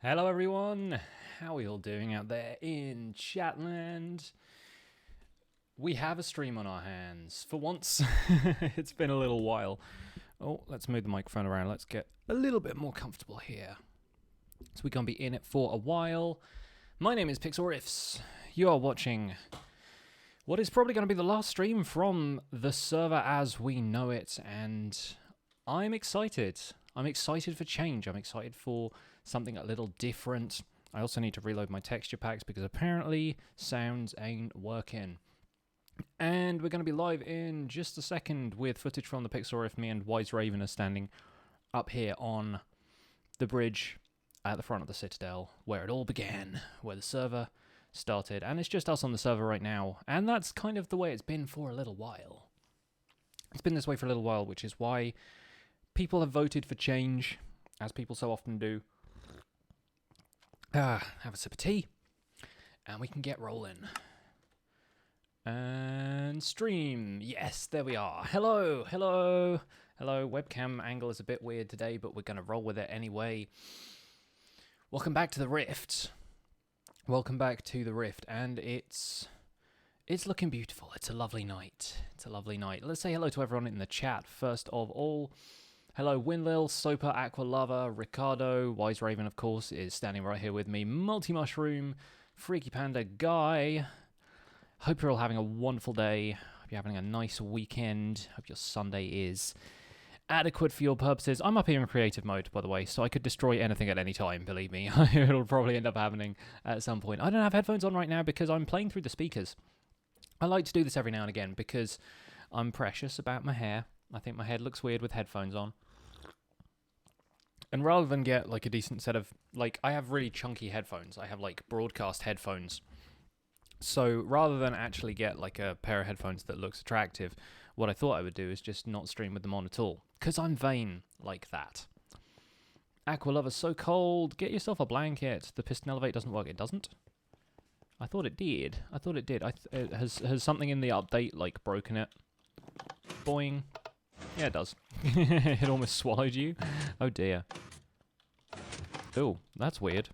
Hello everyone, how are you all doing out there in Chatland? We have a stream on our hands, for once. It's been a little while. Oh, let's move the microphone around, let's get a little bit more comfortable here. So we're going to be in it for a while. My name is PixlRift. You are watching what is probably going to be the last stream from the server as we know it, and I'm excited. I'm excited for change, I'm excited for something a little different. I also need to reload my texture packs because apparently sounds ain't working. And we're going to be live in just a second with footage from the PixlRift. Me and Wise Raven are standing up here on the bridge at the front of the Citadel, where it all began, where the server started. And it's just us on the server right now, and that's kind of the way it's been for a little while. It's been this way for a little while, which is why people have voted for change, as people so often do. Have a sip of tea, and we can get rolling. And stream. Yes, there we are. Hello, hello, hello. Webcam angle is a bit weird today, but we're going to roll with it anyway. Welcome back to the Rift. Welcome back to the Rift, and it's looking beautiful. It's a lovely night. It's a lovely night. Let's say hello to everyone in the chat first of all. Hello, Winlil, Soper, Aqualava, Ricardo, Wise Raven, of course, is standing right here with me. Multi-Mushroom, Freaky Panda, Guy. Hope you're all having a wonderful day. Hope you're having a nice weekend. Hope your Sunday is adequate for your purposes. I'm up here in creative mode, by the way, so I could destroy anything at any time, believe me. It'll probably end up happening at some point. I don't have headphones on right now because I'm playing through the speakers. I like to do this every now and again because I'm precious about my hair. I think my head looks weird with headphones on. And rather than get like a decent set of, like, I have really chunky headphones. I have like broadcast headphones. So rather than actually get like a pair of headphones that looks attractive, what I thought I would do is just not stream with them on at all. Because I'm vain like that. Aqualover's so cold. Get yourself a blanket. The piston elevate doesn't work. It doesn't? I thought it did. I thought it did. Has something in the update like broken it? Boing. Yeah, it does. It almost swallowed you. Oh dear. Oh, that's weird.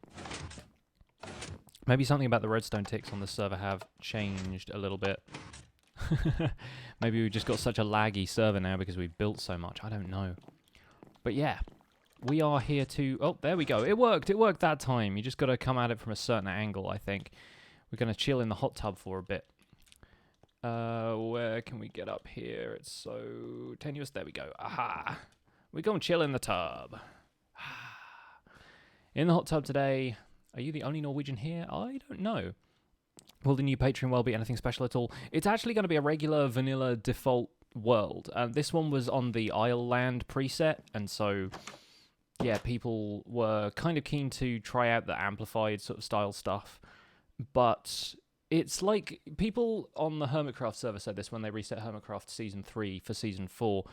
Maybe something about the redstone ticks on the server have changed a little bit. Maybe we've just got such a laggy server now because we've built so much. I don't know. But yeah, we are here to... Oh, there we go. It worked. It worked that time. You just got to come at it from a certain angle, I think. We're going to chill in the hot tub for a bit. Where can we get up here? It's so tenuous. There we go. Aha! We're going to chill in the tub. In the hot tub today. Are you the only Norwegian here? I don't know. Will the new Patreon world be anything special at all? It's actually going to be a regular vanilla default world. This one was on the Isle Land preset, and so, yeah, people were kind of keen to try out the amplified sort of style stuff. But it's like, people on the Hermitcraft server said this when they reset Hermitcraft Season 3 for Season 4.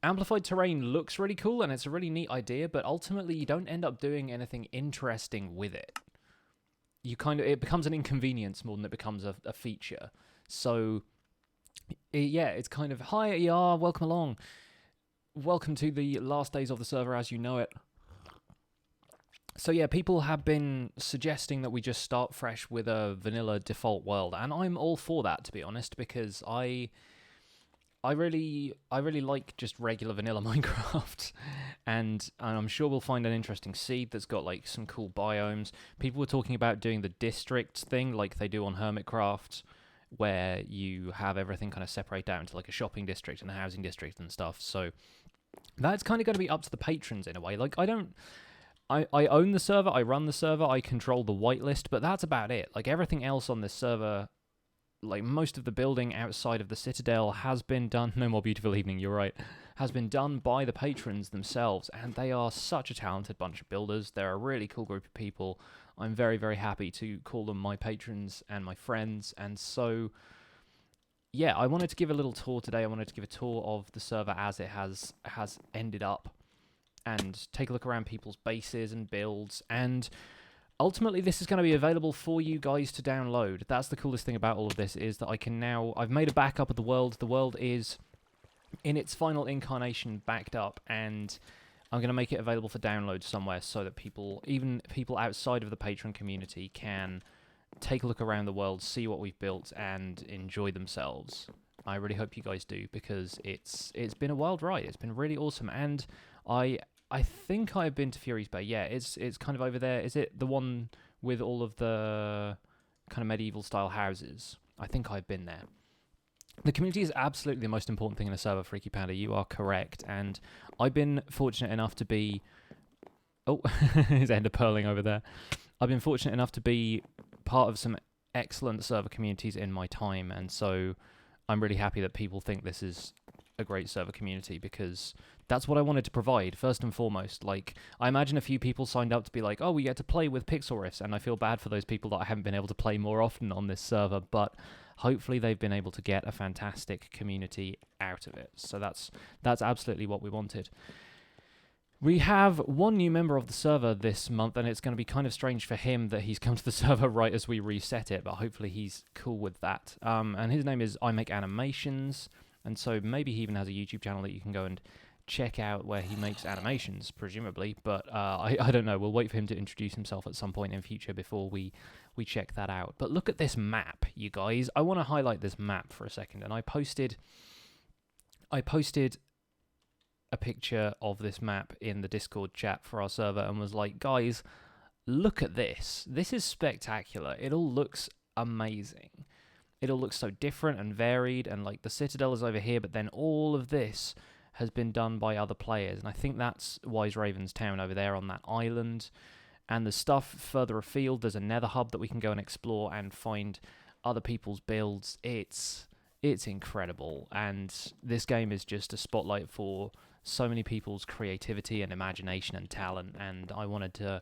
Amplified terrain looks really cool, and it's a really neat idea, but ultimately you don't end up doing anything interesting with it. It becomes an inconvenience more than it becomes a feature. So, yeah, it's kind of, hi, ER, welcome along. Welcome to the last days of the server as you know it. So yeah, people have been suggesting that we just start fresh with a vanilla default world, and I'm all for that, to be honest, because I really like just regular vanilla Minecraft, and I'm sure we'll find an interesting seed that's got like some cool biomes. People were talking about doing the district thing like they do on Hermitcraft, where you have everything kind of separate out into like a shopping district and a housing district and stuff. So that's kind of going to be up to the patrons in a way. Like, I own the server, I run the server, I control the whitelist, but that's about it. Like, everything else on this server, like most of the building outside of the Citadel has been done, no more beautiful evening, you're right, has been done by the patrons themselves, and they are such a talented bunch of builders. They're a really cool group of people. I'm very, very happy to call them my patrons and my friends, and so, yeah, I wanted to give a little tour today. I wanted to give a tour of the server as it has ended up, and take a look around people's bases and builds, and ultimately this is going to be available for you guys to download. That's the coolest thing about all of this, is that I can now... I've made a backup of the world. The world is in its final incarnation backed up, and I'm going to make it available for download somewhere so that people, even people outside of the Patron community, can take a look around the world, see what we've built, and enjoy themselves. I really hope you guys do, because it's been a wild ride. It's been really awesome, and I think I've been to Fury's Bay. Yeah, it's kind of over there. Is it the one with all of the kind of medieval style houses? I think I've been there. The community is absolutely the most important thing in a server, Freaky Panda. You are correct, and I've been fortunate enough to be... Oh, his ender pearling over there. I've been fortunate enough to be part of some excellent server communities in my time, and so I'm really happy that people think this is a great server community, because that's what I wanted to provide, first and foremost. Like, I imagine a few people signed up to be like, oh, we get to play with PixlRift, and I feel bad for those people that I haven't been able to play more often on this server, but hopefully they've been able to get a fantastic community out of it. So that's absolutely what we wanted. We have one new member of the server this month, and it's going to be kind of strange for him that he's come to the server right as we reset it, but hopefully he's cool with that. And his name is I Make Animations, and so maybe he even has a YouTube channel that you can go and check out where he makes animations, presumably, but I don't know. We'll wait for him to introduce himself at some point in future before we check that out. But look at this map, you guys. I want to highlight this map for a second, and I posted a picture of this map in the Discord chat for our server and was like, guys, look at this. This is spectacular. It all looks amazing. It all looks so different and varied, and like the Citadel is over here, but then all of this has been done by other players, and I think that's Wise Raven's town over there on that island. And the stuff further afield, there's a Nether hub that we can go and explore and find other people's builds. It's incredible, and this game is just a spotlight for so many people's creativity and imagination and talent, and I wanted to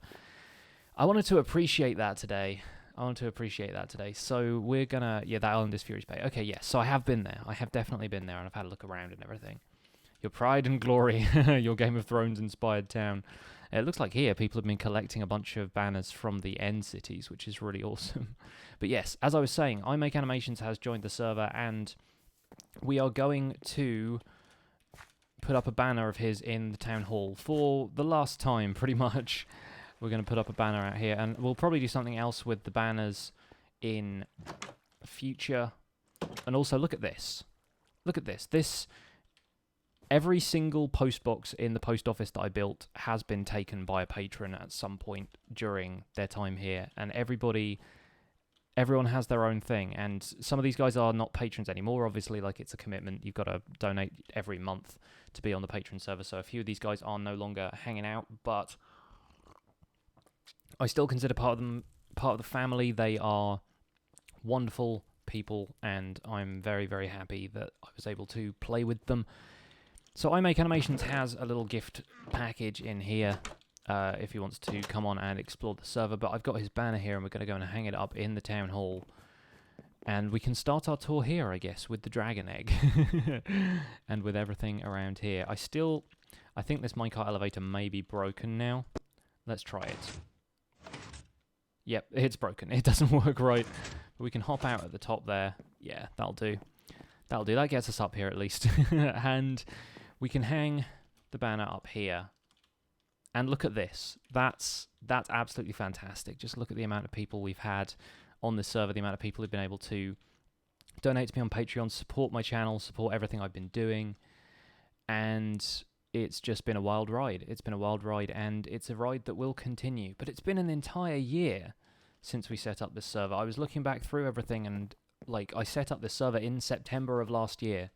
appreciate that today. So we're gonna... Yeah, that island is Fury's Bay. Okay, yes, so I have been there. I have definitely been there, and I've had a look around and everything. Your pride and glory, your Game of Thrones inspired town. It looks like here people have been collecting a bunch of banners from the end cities, which is really awesome. But yes, as I was saying, I Make Animations has joined the server, and we are going to put up a banner of his in the town hall for the last time, pretty much. We're going to put up a banner out here, and we'll probably do something else with the banners in future. And also, look at this. Look at this. Every single post box in the post office that I built has been taken by a patron at some point during their time here, and everyone has their own thing, and some of these guys are not patrons anymore, obviously. Like, it's a commitment. You've got to donate every month to be on the Patron server, so a few of these guys are no longer hanging out, but I still consider part of the family. They are wonderful people, and I'm very, very happy that I was able to play with them. So I Make Animations has a little gift package in here if he wants to come on and explore the server, but I've got his banner here, and we're going to go and hang it up in the town hall. And we can start our tour here, I guess, with the dragon egg and with everything around here. I think this minecart elevator may be broken now. Let's try it. Yep, it's broken. It doesn't work right. But we can hop out at the top there. Yeah, that'll do. That'll do. That gets us up here at least. And we can hang the banner up here. And look at this. That's absolutely fantastic. Just look at the amount of people we've had on this server, the amount of people who've been able to donate to me on Patreon, support my channel, support everything I've been doing. And it's just been a wild ride. It's been a wild ride, and it's a ride that will continue. But it's been an entire year since we set up this server. I was looking back through everything, and like, I set up this server in September of last year,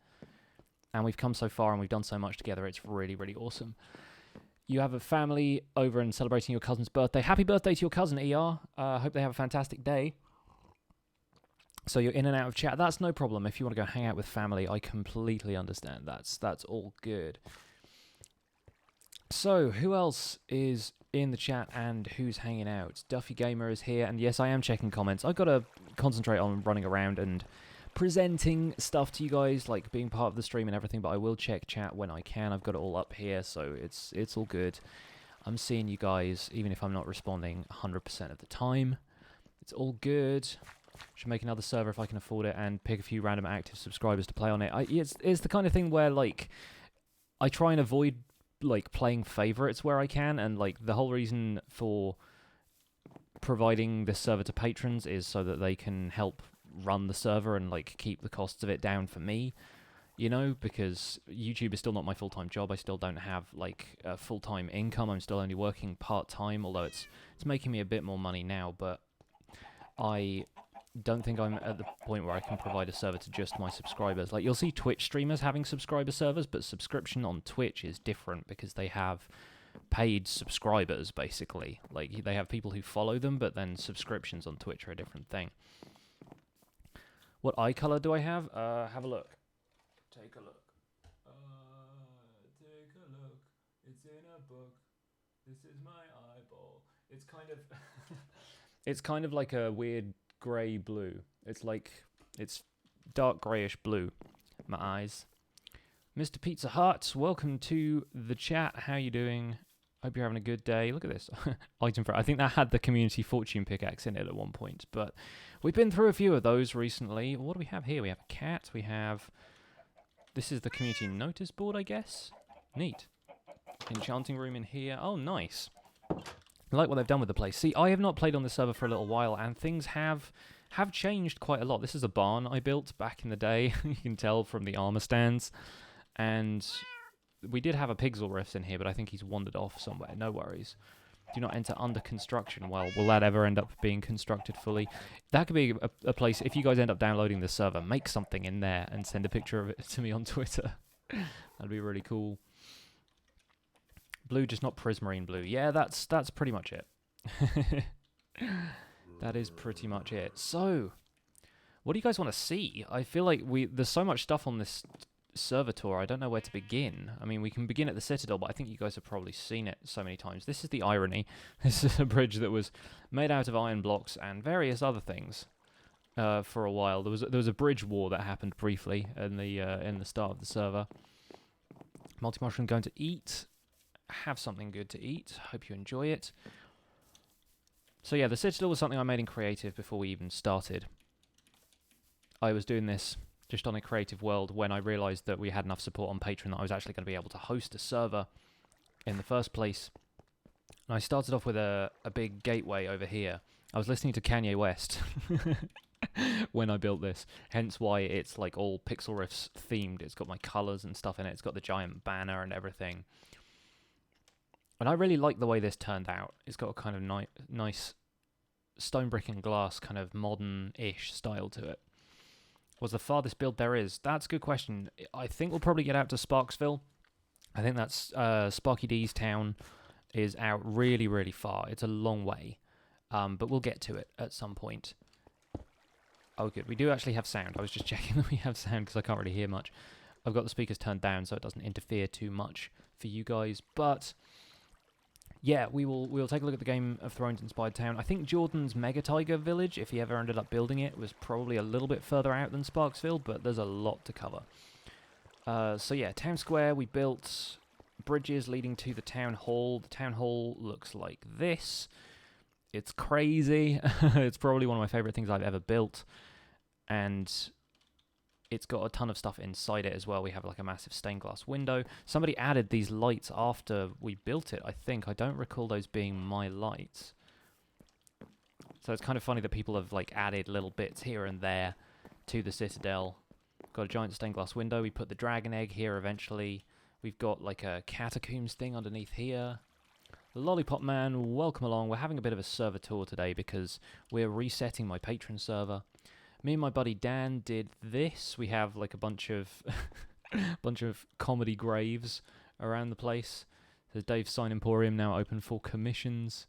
and we've come so far and we've done so much together. It's really, really awesome. You have a family over and celebrating your cousin's birthday. Happy birthday to your cousin, ER. Hope they have a fantastic day. So you're in and out of chat. That's no problem. If you want to go hang out with family, I completely understand. That's all good. So, who else is in the chat and who's hanging out? Duffy Gamer is here, and yes, I am checking comments. I've got to concentrate on running around and presenting stuff to you guys, like being part of the stream and everything, but I will check chat when I can. I've got it all up here, so it's all good. I'm seeing you guys, even if I'm not responding 100% of the time. It's all good. Should make another server if I can afford it and pick a few random active subscribers to play on it. It's the kind of thing where, like, I try and avoid like playing favorites where I can, and like the whole reason for providing this server to patrons is so that they can help run the server and like keep the costs of it down for me, you know, because YouTube is still not my full-time job. I still don't have like a full-time income. I'm still only working part-time, although it's making me a bit more money now, but I don't think I'm at the point where I can provide a server to just my subscribers. Like, you'll see Twitch streamers having subscriber servers, but subscription on Twitch is different because they have paid subscribers, basically. Like, they have people who follow them, but then subscriptions on Twitch are a different thing. What eye color do I have? Have a look. Take a look. Take a look. It's in a book. This is my eyeball. It's kind of... it's kind of like a weird grey blue. It's like... it's dark greyish blue. My eyes. Mr. Pizza Hut, welcome to the chat. How you doing? Hope you're having a good day. Look at this. Item for... I think that had the community fortune pickaxe in it at one point, but we've been through a few of those recently. What do we have here? We have a cat. We have... this is the community notice board, I guess. Neat. Enchanting room in here. Oh, nice. I like what they've done with the place. See, I have not played on this server for a little while, and things have changed quite a lot. This is a barn I built back in the day. You can tell from the armor stands. And we did have a PixlRift in here, but I think he's wandered off somewhere. No worries. Do not enter under construction. Well, will that ever end up being constructed fully? That could be a place, if you guys end up downloading the server, make something in there and send a picture of it to me on Twitter. That'd be really cool. Blue, just not prismarine blue. Yeah, that's pretty much it. That is pretty much it. So, what do you guys want to see? I feel like there's so much stuff on this server tour, I don't know where to begin. I mean, we can begin at the Citadel, but I think you guys have probably seen it so many times. This is the irony. This is a bridge that was made out of iron blocks and various other things for a while. There was a bridge war that happened briefly in the start of the server. Multi-mushroom going to eat. Have something good to eat. Hope you enjoy it. So yeah, the Citadel was something I made in creative before we even started. I was doing this just on a creative world when I realised that we had enough support on Patreon that I was actually going to be able to host a server in the first place. And I started off with a big gateway over here. I was listening to Kanye West when I built this, hence why it's like all PixlRifts themed. It's got my colours and stuff in it. It's got the giant banner and everything. And I really like the way this turned out. It's got a kind of nice stone brick and glass kind of modern-ish style to it. Was the farthest build there is? That's a good question. I think we'll probably get out to Sparksville. I think that's Sparky D's town is out really, really far. It's a long way. But we'll get to it at some point. Oh, good. We do actually have sound. I was just checking that we have sound because I can't really hear much. I've got the speakers turned down so it doesn't interfere too much for you guys. But yeah, we'll take a look at the Game of Thrones inspired town. I think Jordan's Mega Tiger village, if he ever ended up building it, was probably a little bit further out than Sparksville, but there's a lot to cover. So yeah, town square, we built bridges leading to the town hall. The town hall looks like this. It's crazy. It's probably one of my favorite things I've ever built. And it's got a ton of stuff inside it as well. We have like a massive stained glass window. Somebody added these lights after we built it, I think. I don't recall those being my lights. So it's kind of funny that people have like added little bits here and there to the Citadel. Got a giant stained glass window. We put the dragon egg here eventually. We've got like a catacombs thing underneath here. Lollipop Man, welcome along. We're having a bit of a server tour today because we're resetting my Patron server. Me and my buddy Dan did this. We have like a bunch of comedy graves around the place. There's Dave's Sign Emporium now open for commissions.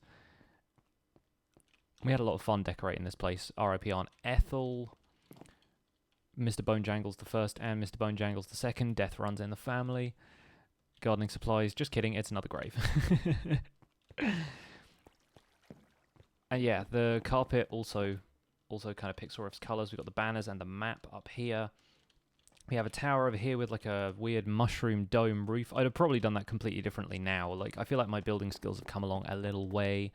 We had a lot of fun decorating this place. R.I.P. Aunt Ethel, Mr. Bonejangles the first and Mr. Bonejangles the second. Death runs in the family. Gardening supplies. Just kidding, it's another grave. And yeah, the carpet also kind of PixlRift's colours. We've got the banners and the map up here. We have a tower over here with like a weird mushroom dome roof. I'd have probably done that completely differently now. Like, I feel like my building skills have come along a little way.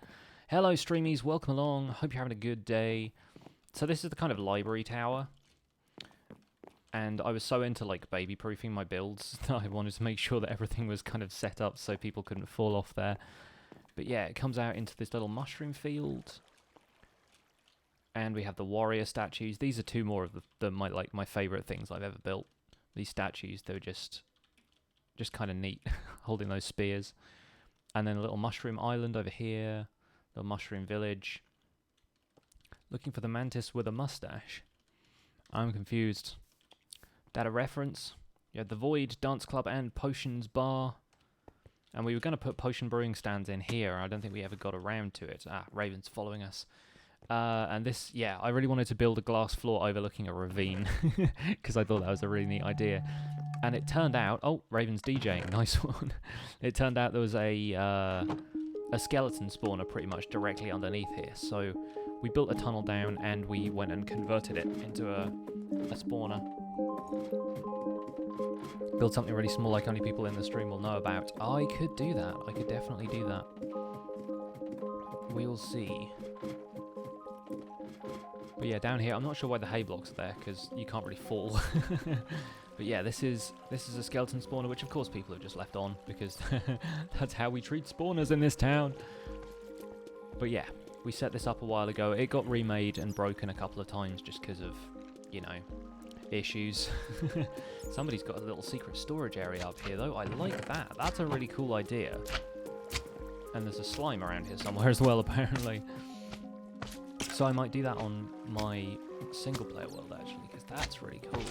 Hello, streamies. Welcome along. Hope you're having a good day. So this is the kind of library tower. And I was so into like baby-proofing my builds that I wanted to make sure that everything was kind of set up so people couldn't fall off there. But yeah, it comes out into this little mushroom field. And we have the warrior statues. These are two more of my favorite things I've ever built. These statues, they were just kind of neat, holding those spears. And then a little mushroom island over here, little mushroom village. Looking for the mantis with a mustache. I'm confused. That a reference? You had the Void, Dance Club, and Potions Bar. And we were going to put potion brewing stands in here. I don't think we ever got around to it. Ah, Raven's following us. And this, yeah, I really wanted to build a glass floor overlooking a ravine. Because I thought that was a really neat idea. And it turned out... Oh, Raven's DJing. Nice one. It turned out there was a skeleton spawner pretty much directly underneath here. So we built a tunnel down and we went and converted it into a spawner. Build something really small like only people in the stream will know about. I could do that. I could definitely do that. We'll see. But yeah, down here, I'm not sure why the hay blocks are there, because you can't really fall. But yeah, this is a skeleton spawner, which of course people have just left on, because that's how we treat spawners in this town. But yeah, we set this up a while ago. It got remade and broken a couple of times just because of, you know, issues. Somebody's got a little secret storage area up here though. I like that. That's a really cool idea. And there's a slime around here somewhere as well apparently. So I might do that on my single player world actually, because that's really cool.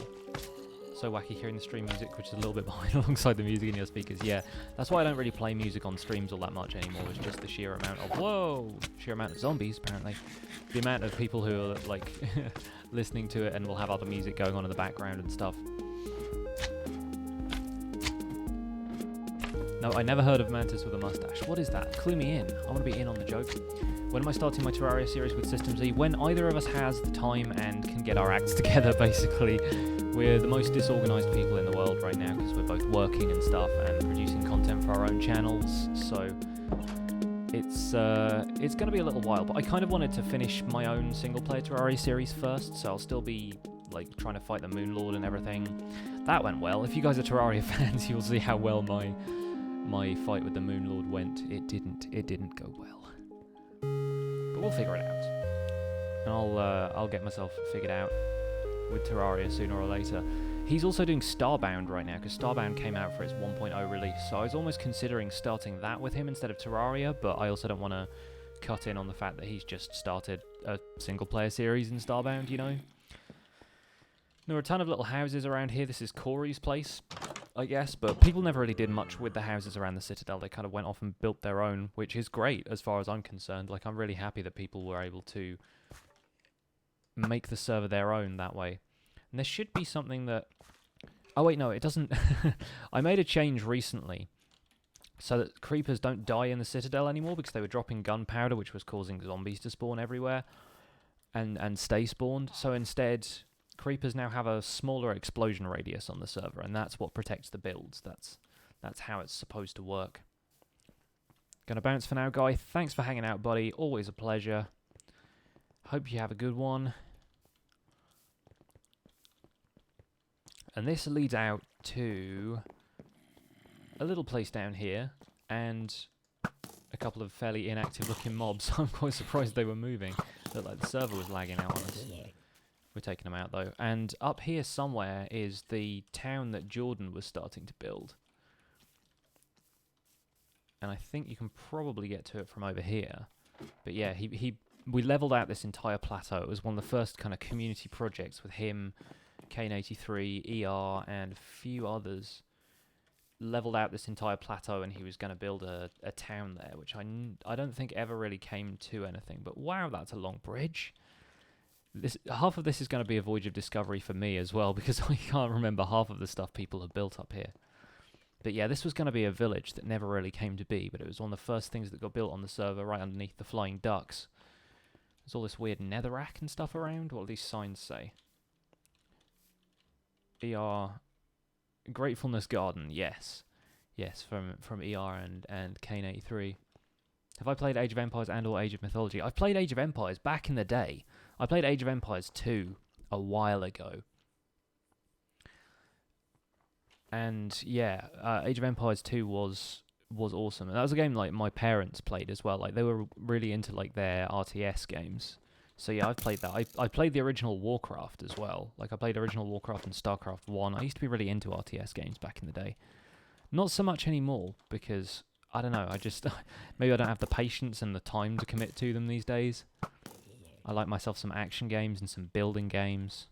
So wacky hearing the stream music, which is a little bit behind alongside the music in your speakers. Yeah, that's why I don't really play music on streams all that much anymore. It's just the sheer amount of sheer amount of zombies apparently. The amount of people who are like listening to it and will have other music going on in the background and stuff. No, I never heard of Mantis with a mustache. What is that? Clue me in. I want to be in on the joke. When am I starting my Terraria series with System Z? When either of us has the time and can get our acts together, basically. We're the most disorganised people in the world right now because we're both working and stuff and producing content for our own channels. So it's going to be a little while, but I kind of wanted to finish my own single-player Terraria series first, so I'll still be like trying to fight the Moon Lord and everything. That went well. If you guys are Terraria fans, you'll see how well my fight with the Moon Lord went. It didn't go well. But we'll figure it out. And I'll get myself figured out with Terraria sooner or later. He's also doing Starbound right now, because Starbound came out for its 1.0 release, so I was almost considering starting that with him instead of Terraria, but I also don't want to cut in on the fact that he's just started a single-player series in Starbound, you know? There are a ton of little houses around here. This is Corey's place, I guess, but people never really did much with the houses around the Citadel. They kind of went off and built their own, which is great as far as I'm concerned. Like, I'm really happy that people were able to make the server their own that way. And there should be something that... Oh, wait, no, it doesn't... I made a change recently so that creepers don't die in the Citadel anymore because they were dropping gunpowder, which was causing zombies to spawn everywhere and stay spawned. So instead, creepers now have a smaller explosion radius on the server, and that's what protects the builds. That's how it's supposed to work. Gonna bounce for now, Guy. Thanks for hanging out, buddy. Always a pleasure. Hope you have a good one. And this leads out to a little place down here and a couple of fairly inactive looking mobs. I'm quite surprised they were moving. Looked like the server was lagging out on us. We're taking them out though. And up here somewhere is the town that Jordan was starting to build. And I think you can probably get to it from over here. But yeah, we leveled out this entire plateau. It was one of the first kind of community projects with him, Kane83, ER, and a few others. Leveled out this entire plateau, and he was going to build a town there, which I don't think ever really came to anything. But wow, that's a long bridge. Half of this is going to be a voyage of discovery for me as well, because I can't remember half of the stuff people have built up here. But yeah, this was going to be a village that never really came to be, but it was one of the first things that got built on the server right underneath the flying ducks. There's all this weird netherrack and stuff around. What do these signs say? ER Gratefulness Garden, yes. Yes, from ER and Kane83. Have I played Age of Empires and or Age of Mythology? I've played Age of Empires back in the day. I played Age of Empires 2 a while ago. And yeah, Age of Empires 2 was awesome. And that was a game like my parents played as well. Like they were really into like their RTS games. So yeah, I've played that. I played the original Warcraft as well. Like I played original Warcraft and StarCraft 1. I used to be really into RTS games back in the day. Not so much anymore because I don't know, I just maybe I don't have the patience and the time to commit to them these days. I like myself some action games and some building games.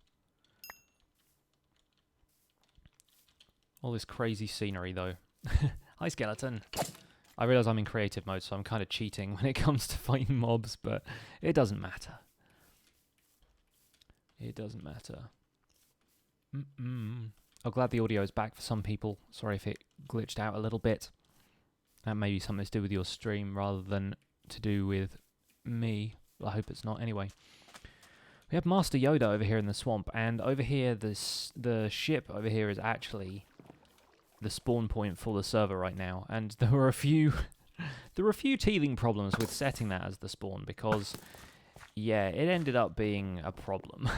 All this crazy scenery though. Hi skeleton. I realise I'm in creative mode, so I'm kind of cheating when it comes to fighting mobs, but it doesn't matter. It doesn't matter. I'm glad the audio is back for some people. Sorry if it glitched out a little bit. That may be something to do with your stream rather than to do with me. I hope it's not. Anyway, we have Master Yoda over here in the swamp, and over here, the ship over here is actually the spawn point for the server right now. And there were a few teething problems with setting that as the spawn because, yeah, it ended up being a problem.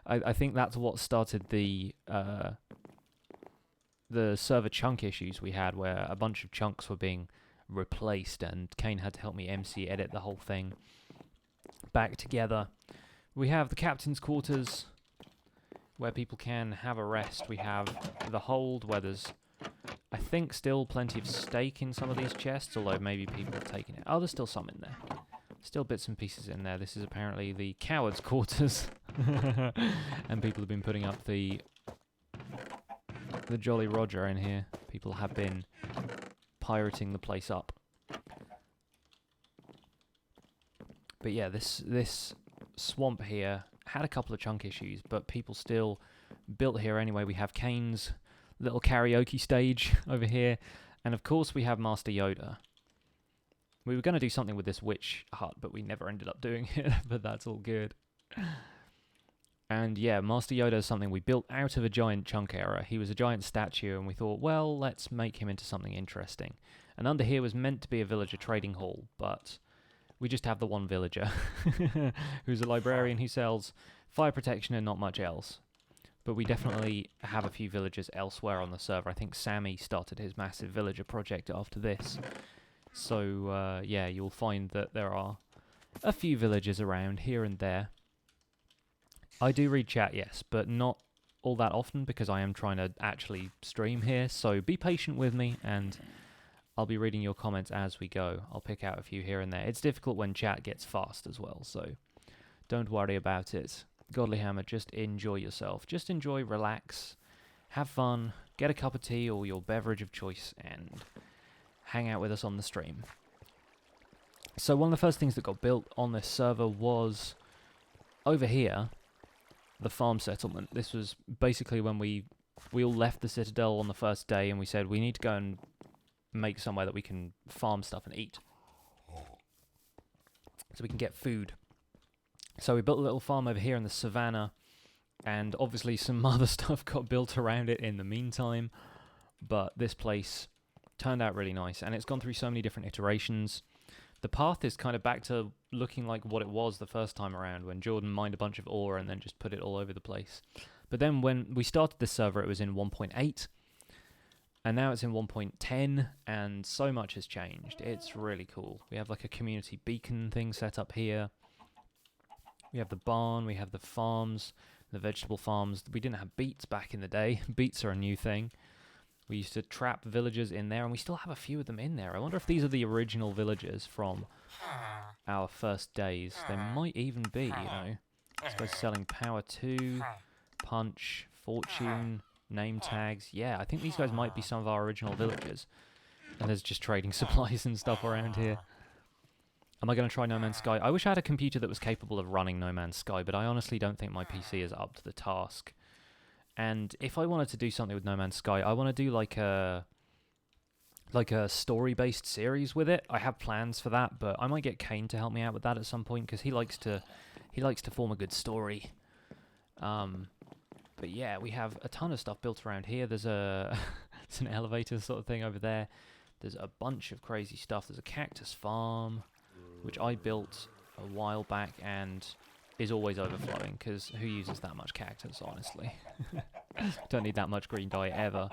I think that's what started the server chunk issues we had, where a bunch of chunks were being replaced, and Kane had to help me MC edit the whole thing back together. We have the captain's quarters, where people can have a rest. We have the hold, where there's, I think, still plenty of steak in some of these chests, although maybe people have taken it. Oh, there's still some in there. Still bits and pieces in there. This is apparently the coward's quarters. And people have been putting up the Jolly Roger in here. People have been pirating the place up. But yeah, this swamp here had a couple of chunk issues, but people still built here anyway. We have Kane's little karaoke stage over here, and of course we have Master Yoda. We were going to do something with this witch hut, but we never ended up doing it, but that's all good. And yeah, Master Yoda is something we built out of a giant chunk error. He was a giant statue, and we thought, well, let's make him into something interesting. And under here was meant to be a villager trading hall, but we just have the one villager, who's a librarian who sells fire protection and not much else. But we definitely have a few villagers elsewhere on the server. I think Sammy started his massive villager project after this. So, yeah, you'll find that there are a few villagers around here and there. I do read chat, yes, but not all that often because I am trying to actually stream here. So be patient with me, and I'll be reading your comments as we go. I'll pick out a few here and there. It's difficult when chat gets fast as well, so don't worry about it. Godly Hammer, just enjoy yourself. Just enjoy, relax, have fun, get a cup of tea or your beverage of choice, and hang out with us on the stream. So one of the first things that got built on this server was over here, the farm settlement. This was basically when we all left the Citadel on the first day, and we said we need to go and make somewhere that we can farm stuff and eat, so we can get food. So we built a little farm over here in the savannah, and obviously some other stuff got built around it in the meantime, but this place turned out really nice, and it's gone through so many different iterations. The path is kind of back to looking like what it was the first time around, when Jordan mined a bunch of ore and then just put it all over the place. But then when we started this server, it was in 1.8, and now it's in 1.10, and so much has changed. It's really cool. We have like a community beacon thing set up here. We have the barn, we have the farms, the vegetable farms. We didn't have beets back in the day. Beets are a new thing. We used to trap villagers in there, and we still have a few of them in there. I wonder if these are the original villagers from our first days. They might even be, you know. I suppose selling power 2, punch, fortune, name tags. Yeah, I think these guys might be some of our original villagers. And there's just trading supplies and stuff around here. Am I going to try No Man's Sky? I wish I had a computer that was capable of running No Man's Sky, but I honestly don't think my PC is up to the task. And if I wanted to do something with No Man's Sky, I want to do like a story-based series with it. I have plans for that, but I might get Kane to help me out with that at some point, because he likes to form a good story. But yeah, we have a ton of stuff built around here. There's it's an elevator sort of thing over there. There's a bunch of crazy stuff. There's a cactus farm, which I built a while back and is always overflowing, because who uses that much cactus, honestly? Don't need that much green dye ever.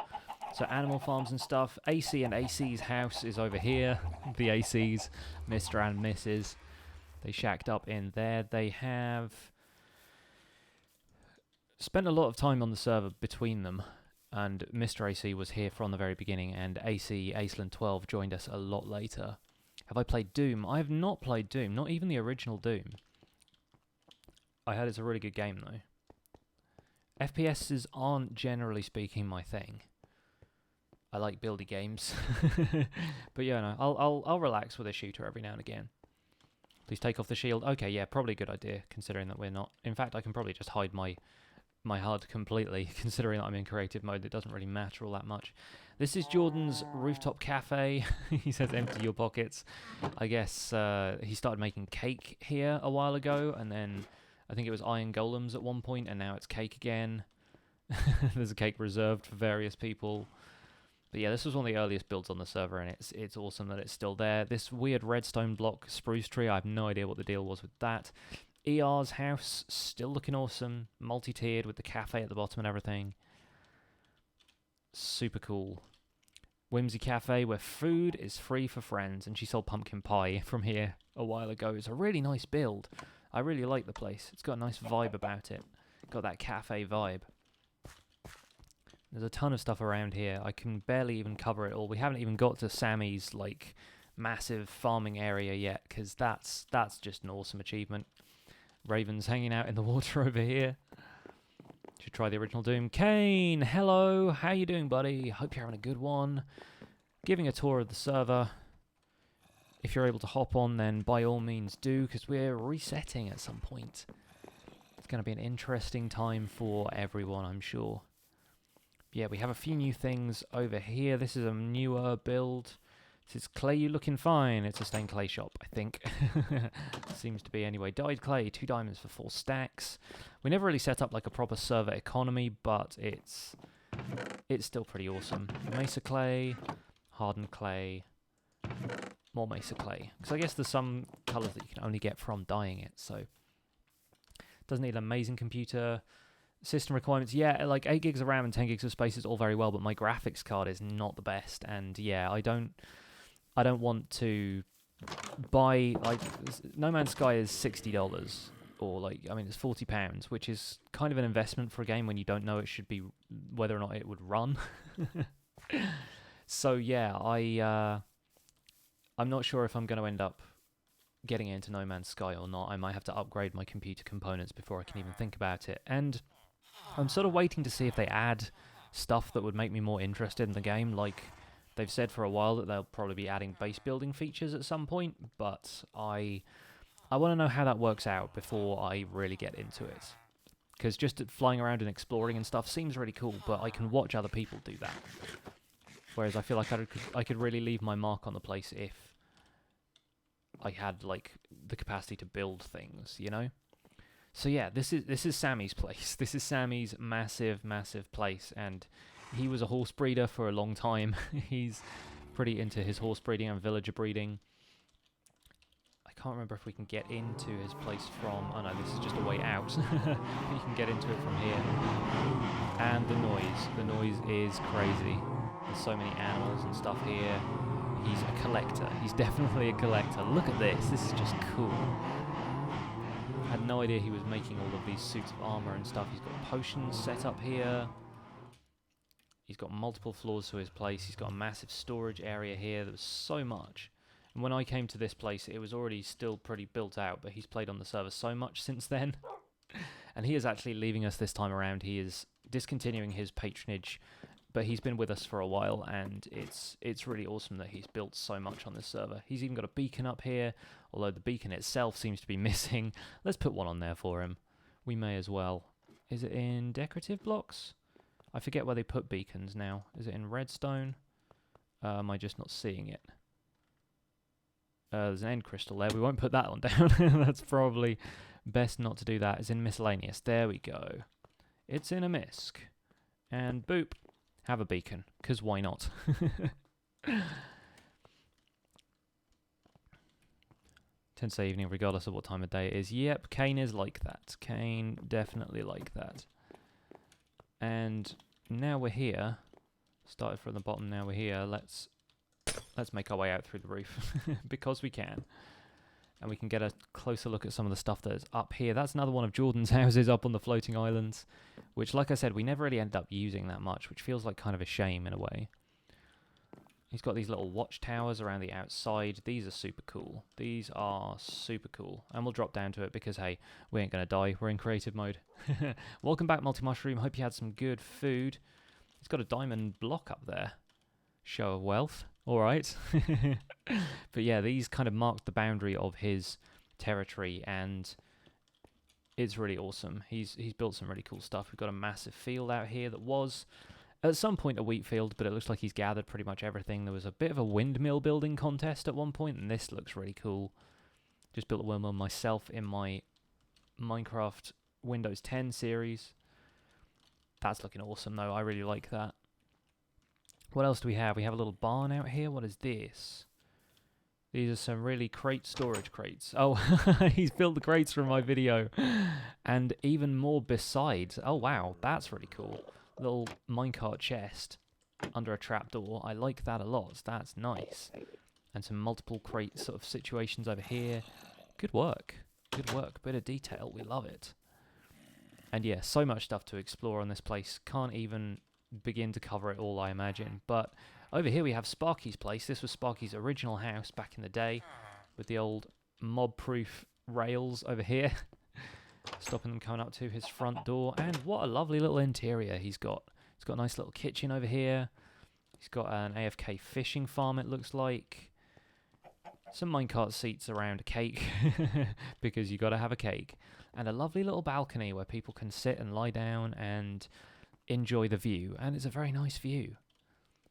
So animal farms and stuff. AC and AC's house is over here. The AC's, Mr. and Mrs. They shacked up in there. They have spent a lot of time on the server between them. And Mr. AC was here from the very beginning, and AC, Aceland 12, joined us a lot later. Have I played Doom? I have not played Doom, not even the original Doom. I heard it's a really good game, though. FPSs aren't, generally speaking, my thing. I like buildy games. But yeah, no, I'll relax with a shooter every now and again. Please take off the shield. Okay, yeah, probably a good idea, considering that we're not... In fact, I can probably just hide my HUD completely, considering that I'm in creative mode. It doesn't really matter all that much. This is Jordan's rooftop cafe. He says empty your pockets. I guess he started making cake here a while ago, and then I think it was iron golems at one point, and now it's cake again. There's a cake reserved for various people. But yeah, this was one of the earliest builds on the server, and it's awesome that it's still there. This weird redstone block spruce tree, I have no idea what the deal was with that. ER's house, still looking awesome. Multi-tiered with the cafe at the bottom and everything. Super cool. Whimsy Cafe, where food is free for friends. And she sold pumpkin pie from here a while ago. It's a really nice build. I really like the place. It's got a nice vibe about it. Got that cafe vibe. There's a ton of stuff around here. I can barely even cover it all. We haven't even got to Sammy's, like, massive farming area yet, because that's just an awesome achievement. Ravens hanging out in the water over here. Should try the original Doom. Kane, hello. How you doing, buddy? Hope you're having a good one. Giving a tour of the server. If you're able to hop on, then by all means do, because we're resetting at some point. It's going to be an interesting time for everyone, I'm sure. Yeah, we have a few new things over here. This is a newer build. This is clay, you looking fine. It's a stained clay shop, I think. Seems to be anyway. Dyed clay, 2 diamonds for 4 stacks. We never really set up like a proper server economy, but it's still pretty awesome. Mesa clay, hardened clay, more mesa clay. Because I guess there's some colours that you can only get from dyeing it, so... Doesn't need an amazing computer. System requirements, yeah, like 8 gigs of RAM and 10 gigs of space is all very well, but my graphics card is not the best, and yeah, I don't want to buy, like, No Man's Sky is $60, or like, I mean, it's £40, which is kind of an investment for a game when you don't know it should be, whether or not it would run. So yeah, I'm not sure if I'm going to end up getting into No Man's Sky or not. I might have to upgrade my computer components before I can even think about it, and I'm sort of waiting to see if they add stuff that would make me more interested in the game. Like, they've said for a while that they'll probably be adding base building features at some point, but I want to know how that works out before I really get into it. Because just flying around and exploring and stuff seems really cool, but I can watch other people do that. Whereas I feel like I could really leave my mark on the place if I had, like, the capacity to build things, you know? So yeah, this is Sammy's place. This is Sammy's massive, massive place, and he was a horse breeder for a long time. He's pretty into his horse breeding and villager breeding. I can't remember if we can get into his place from... Oh no, this is just a way out. You can get into it from here. And the noise is crazy. There's so many animals and stuff here. He's a collector. He's definitely a collector. Look at this. This is just cool. I had no idea he was making all of these suits of armor and stuff. He's got potions set up here. He's got multiple floors to his place. He's got a massive storage area here. There was so much. And when I came to this place, it was already still pretty built out, but he's played on the server so much since then. And he is actually leaving us this time around. He is discontinuing his patronage, but he's been with us for a while, and it's really awesome that he's built so much on this server. He's even got a beacon up here, although the beacon itself seems to be missing. Let's put one on there for him. We may as well. Is it in decorative blocks? I forget where they put beacons now. Is it in redstone? Am I just not seeing it? There's an end crystal there. We won't put that one down. That's probably best not to do that. It's in miscellaneous. There we go. It's in a misc. And boop. Have a beacon, because why not? 10 to evening, regardless of what time of day it is. Yep, Kane is like that. Kane definitely like that. And now we're here. Started from the bottom, now we're here. Let's make our way out through the roof because we can. And we can get a closer look at some of the stuff that is up here. That's another one of Jordan's houses up on the floating islands, which, like I said, we never really ended up using that much, which feels like kind of a shame in a way. He's got these little watchtowers around the outside. These are super cool. These are super cool. And we'll drop down to it because, hey, we ain't going to die. We're in creative mode. Welcome back, Multi-Mushroom. Hope you had some good food. He's got a diamond block up there. Show of wealth. All right. But yeah, these kind of mark the boundary of his territory, and it's really awesome. He's built some really cool stuff. We've got a massive field out here that was at some point a wheat field, but it looks like he's gathered pretty much everything. There was a bit of a windmill building contest at one point, and this looks really cool. Just built a windmill myself in my Minecraft Windows 10 series. That's looking awesome, though. I really like that. What else do we have? We have a little barn out here. What is this? These are some really storage crates. Oh, he's built the crates from my video. And even more besides. Oh, wow. That's really cool. Little minecart chest under a trapdoor. I like that a lot. That's nice. And some multiple crate sort of situations over here. Good work. Good work. Bit of detail. We love it. And yeah, so much stuff to explore on this place. Can't even begin to cover it all, I imagine. But over here we have Sparky's place. This was Sparky's original house back in the day with the old mob-proof rails over here. Stopping them coming up to his front door. And what a lovely little interior he's got. He's got a nice little kitchen over here. He's got an AFK fishing farm, it looks like. Some minecart seats around a cake. Because you got to have a cake. And a lovely little balcony where people can sit and lie down and enjoy the view. And it's a very nice view.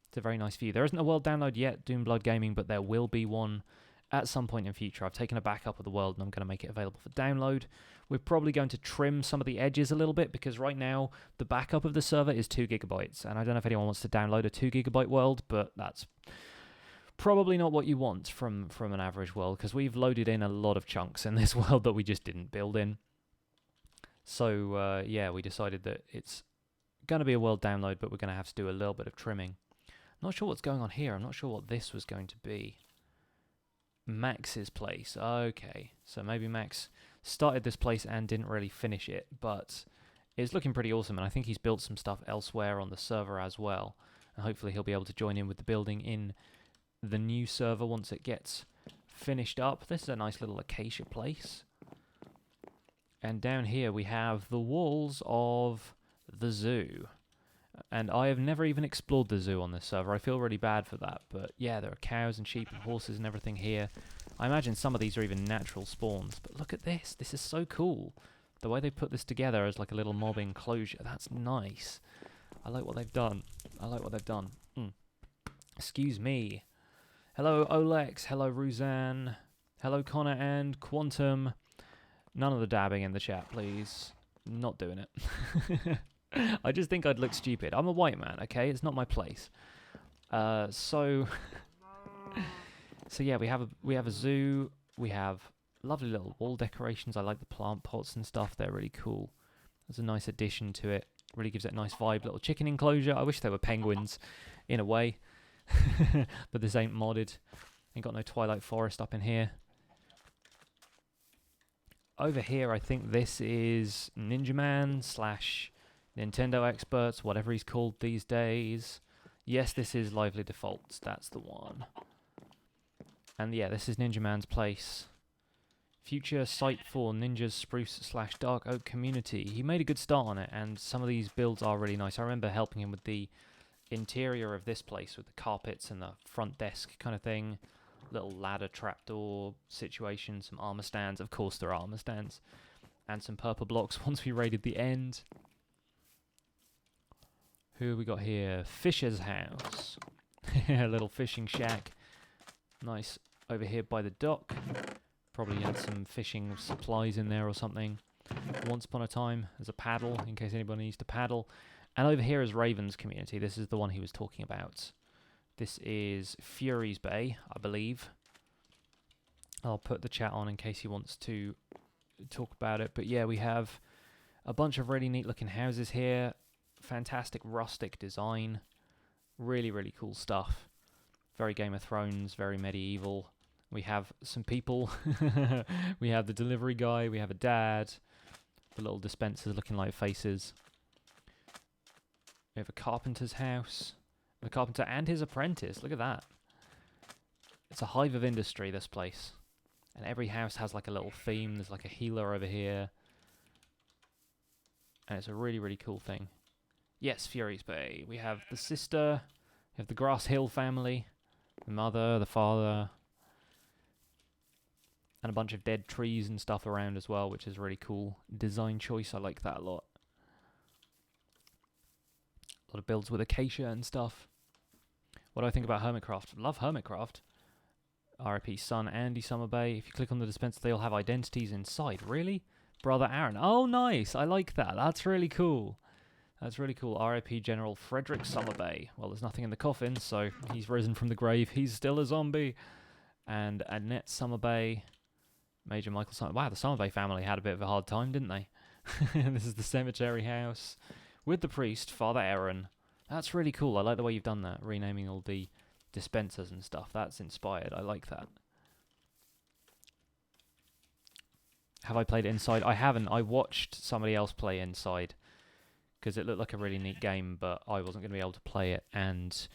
It's a very nice view. There isn't a world download yet, Doomblood Gaming, but there will be one at some point in future. I've taken a backup of the world and I'm going to make it available for download. We're probably going to trim some of the edges a little bit because right now the backup of the server is 2 gigabytes. And I don't know if anyone wants to download a 2 gigabyte world, but that's probably not what you want from an average world because we've loaded in a lot of chunks in this world that we just didn't build in. So, yeah, we decided that it's going to be a world download, but we're going to have to do a little bit of trimming. Not sure what's going on here. I'm not sure what this was going to be. Max's place. Okay, so maybe Max started this place and didn't really finish it, but it's looking pretty awesome, and I think he's built some stuff elsewhere on the server as well, and hopefully he'll be able to join in with the building in the new server once it gets finished up. This is a nice little acacia place. And down here we have the walls of the zoo. And I have never even explored the zoo on this server. I feel really bad for that. But yeah, there are cows and sheep and horses and everything here. I imagine some of these are even natural spawns. But look at this. This is so cool. The way they put this together as like a little mob enclosure. That's nice. I like what they've done. I like what they've done. Excuse me. Hello, Olex. Hello, Ruzanne. Hello, Connor and Quantum. None of the dabbing in the chat, please. Not doing it. I just think I'd look stupid. I'm a white man, okay? It's not my place. So yeah, we have a zoo. We have lovely little wall decorations. I like the plant pots and stuff. They're really cool. There's a nice addition to it. Really gives it a nice vibe. Little chicken enclosure. I wish they were penguins, in a way. But this ain't modded. Ain't got no Twilight Forest up in here. Over here, I think this is Ninja Man / Nintendo Experts, whatever he's called these days. Yes, this is Lively Defaults. That's the one. And yeah, this is Ninja Man's place. Future site for Ninja's Spruce / Dark Oak community. He made a good start on it, and some of these builds are really nice. I remember helping him with the interior of this place with the carpets and the front desk kind of thing. Little ladder trapdoor situation, some armor stands. Of course there are armor stands. And some purple blocks once we raided the end. Who have we got here? Fisher's house. A little fishing shack. Nice over here by the dock. Probably had some fishing supplies in there or something. Once upon a time, there's a paddle in case anybody needs to paddle. And over here is Raven's community. This is the one he was talking about. This is Fury's Bay, I believe. I'll put the chat on in case he wants to talk about it. But yeah, we have a bunch of really neat looking houses here. fantastic rustic design. Really, really cool stuff. Very Game of Thrones, very medieval. We have some people. We have the delivery guy. We have a dad. The little dispensers looking like faces. We have a carpenter's house. The carpenter and his apprentice. Look at that. It's a hive of industry, this place. And every house has like a little theme. There's like a healer over here. And it's a really, really cool thing. Yes, Fury's Bay. We have the sister. We have the Grass Hill family. The mother, the father. And a bunch of dead trees and stuff around as well, which is really cool. Design choice, I like that a lot. A lot of builds with acacia and stuff. What do I think about Hermitcraft? Love Hermitcraft. RIP son, Andy Summer Bay. If you click on the dispenser, they'll have identities inside. Really? Brother Aaron. Oh, nice. I like that. That's really cool. That's really cool. RIP General Frederick Summer Bay. Well, there's nothing in the coffin, so he's risen from the grave. He's still a zombie. And Annette Summer Bay. Major Michael Summer. Wow, the Summer Bay family had a bit of a hard time, didn't they? This is the cemetery house with the priest, Father Aaron. That's really cool. I like the way you've done that, renaming all the dispensers and stuff. That's inspired. I like that. Have I played Inside? I haven't. I watched somebody else play Inside because it looked like a really neat game, but I wasn't going to be able to play it, and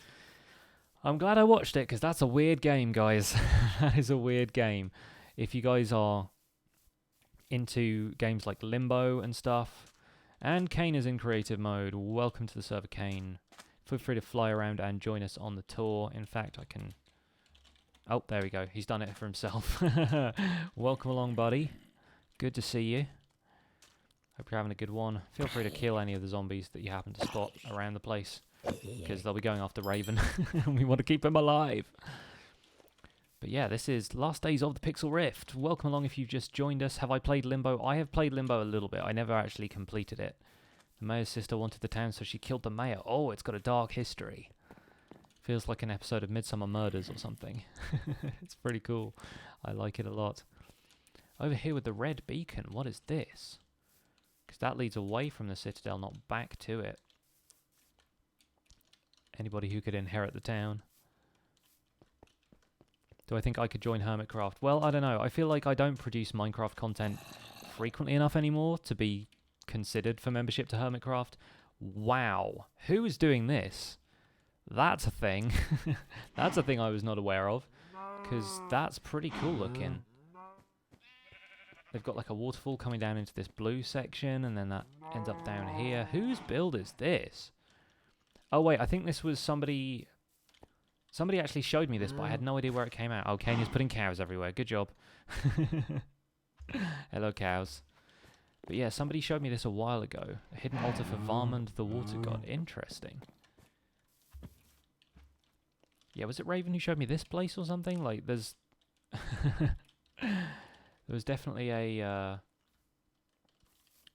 I'm glad I watched it because that's a weird game, guys. That is a weird game. If you guys are into games like Limbo and stuff, and Kane is in creative mode, welcome to the server, Kane. Feel free to fly around and join us on the tour. In fact, I can... Oh, there we go. He's done it for himself. Welcome along, buddy. Good to see you. Hope you're having a good one. Feel free to kill any of the zombies that you happen to spot around the place, because they'll be going after Raven, and we want to keep him alive. But yeah, this is last days of the PixlRift. Welcome along if you've just joined us. Have I played Limbo? I have played Limbo a little bit. I never actually completed it. The mayor's sister wanted the town, so she killed the mayor. Oh, it's got a dark history. Feels like an episode of Midsummer Murders or something. It's pretty cool. I like it a lot. Over here with the red beacon, what is this? Because that leads away from the Citadel, not back to it. Anybody who could inherit the town. Do I think I could join Hermitcraft? Well, I don't know. I feel like I don't produce Minecraft content frequently enough anymore to be considered for membership to Hermitcraft. Wow. Who is doing this? That's a thing. That's a thing I was not aware of, because that's pretty cool looking. They've got like a waterfall coming down into this blue section, and then that ends up down here. Whose build is this? Oh, wait. I think this was somebody... Somebody actually showed me this, but I had no idea where it came out. Oh, Kanya's putting cows everywhere. Good job. Hello, cows. But yeah, somebody showed me this a while ago. A hidden altar for Varmund the Water God. Interesting. Yeah, was it Raven who showed me this place or something? Like, there's... there was definitely a...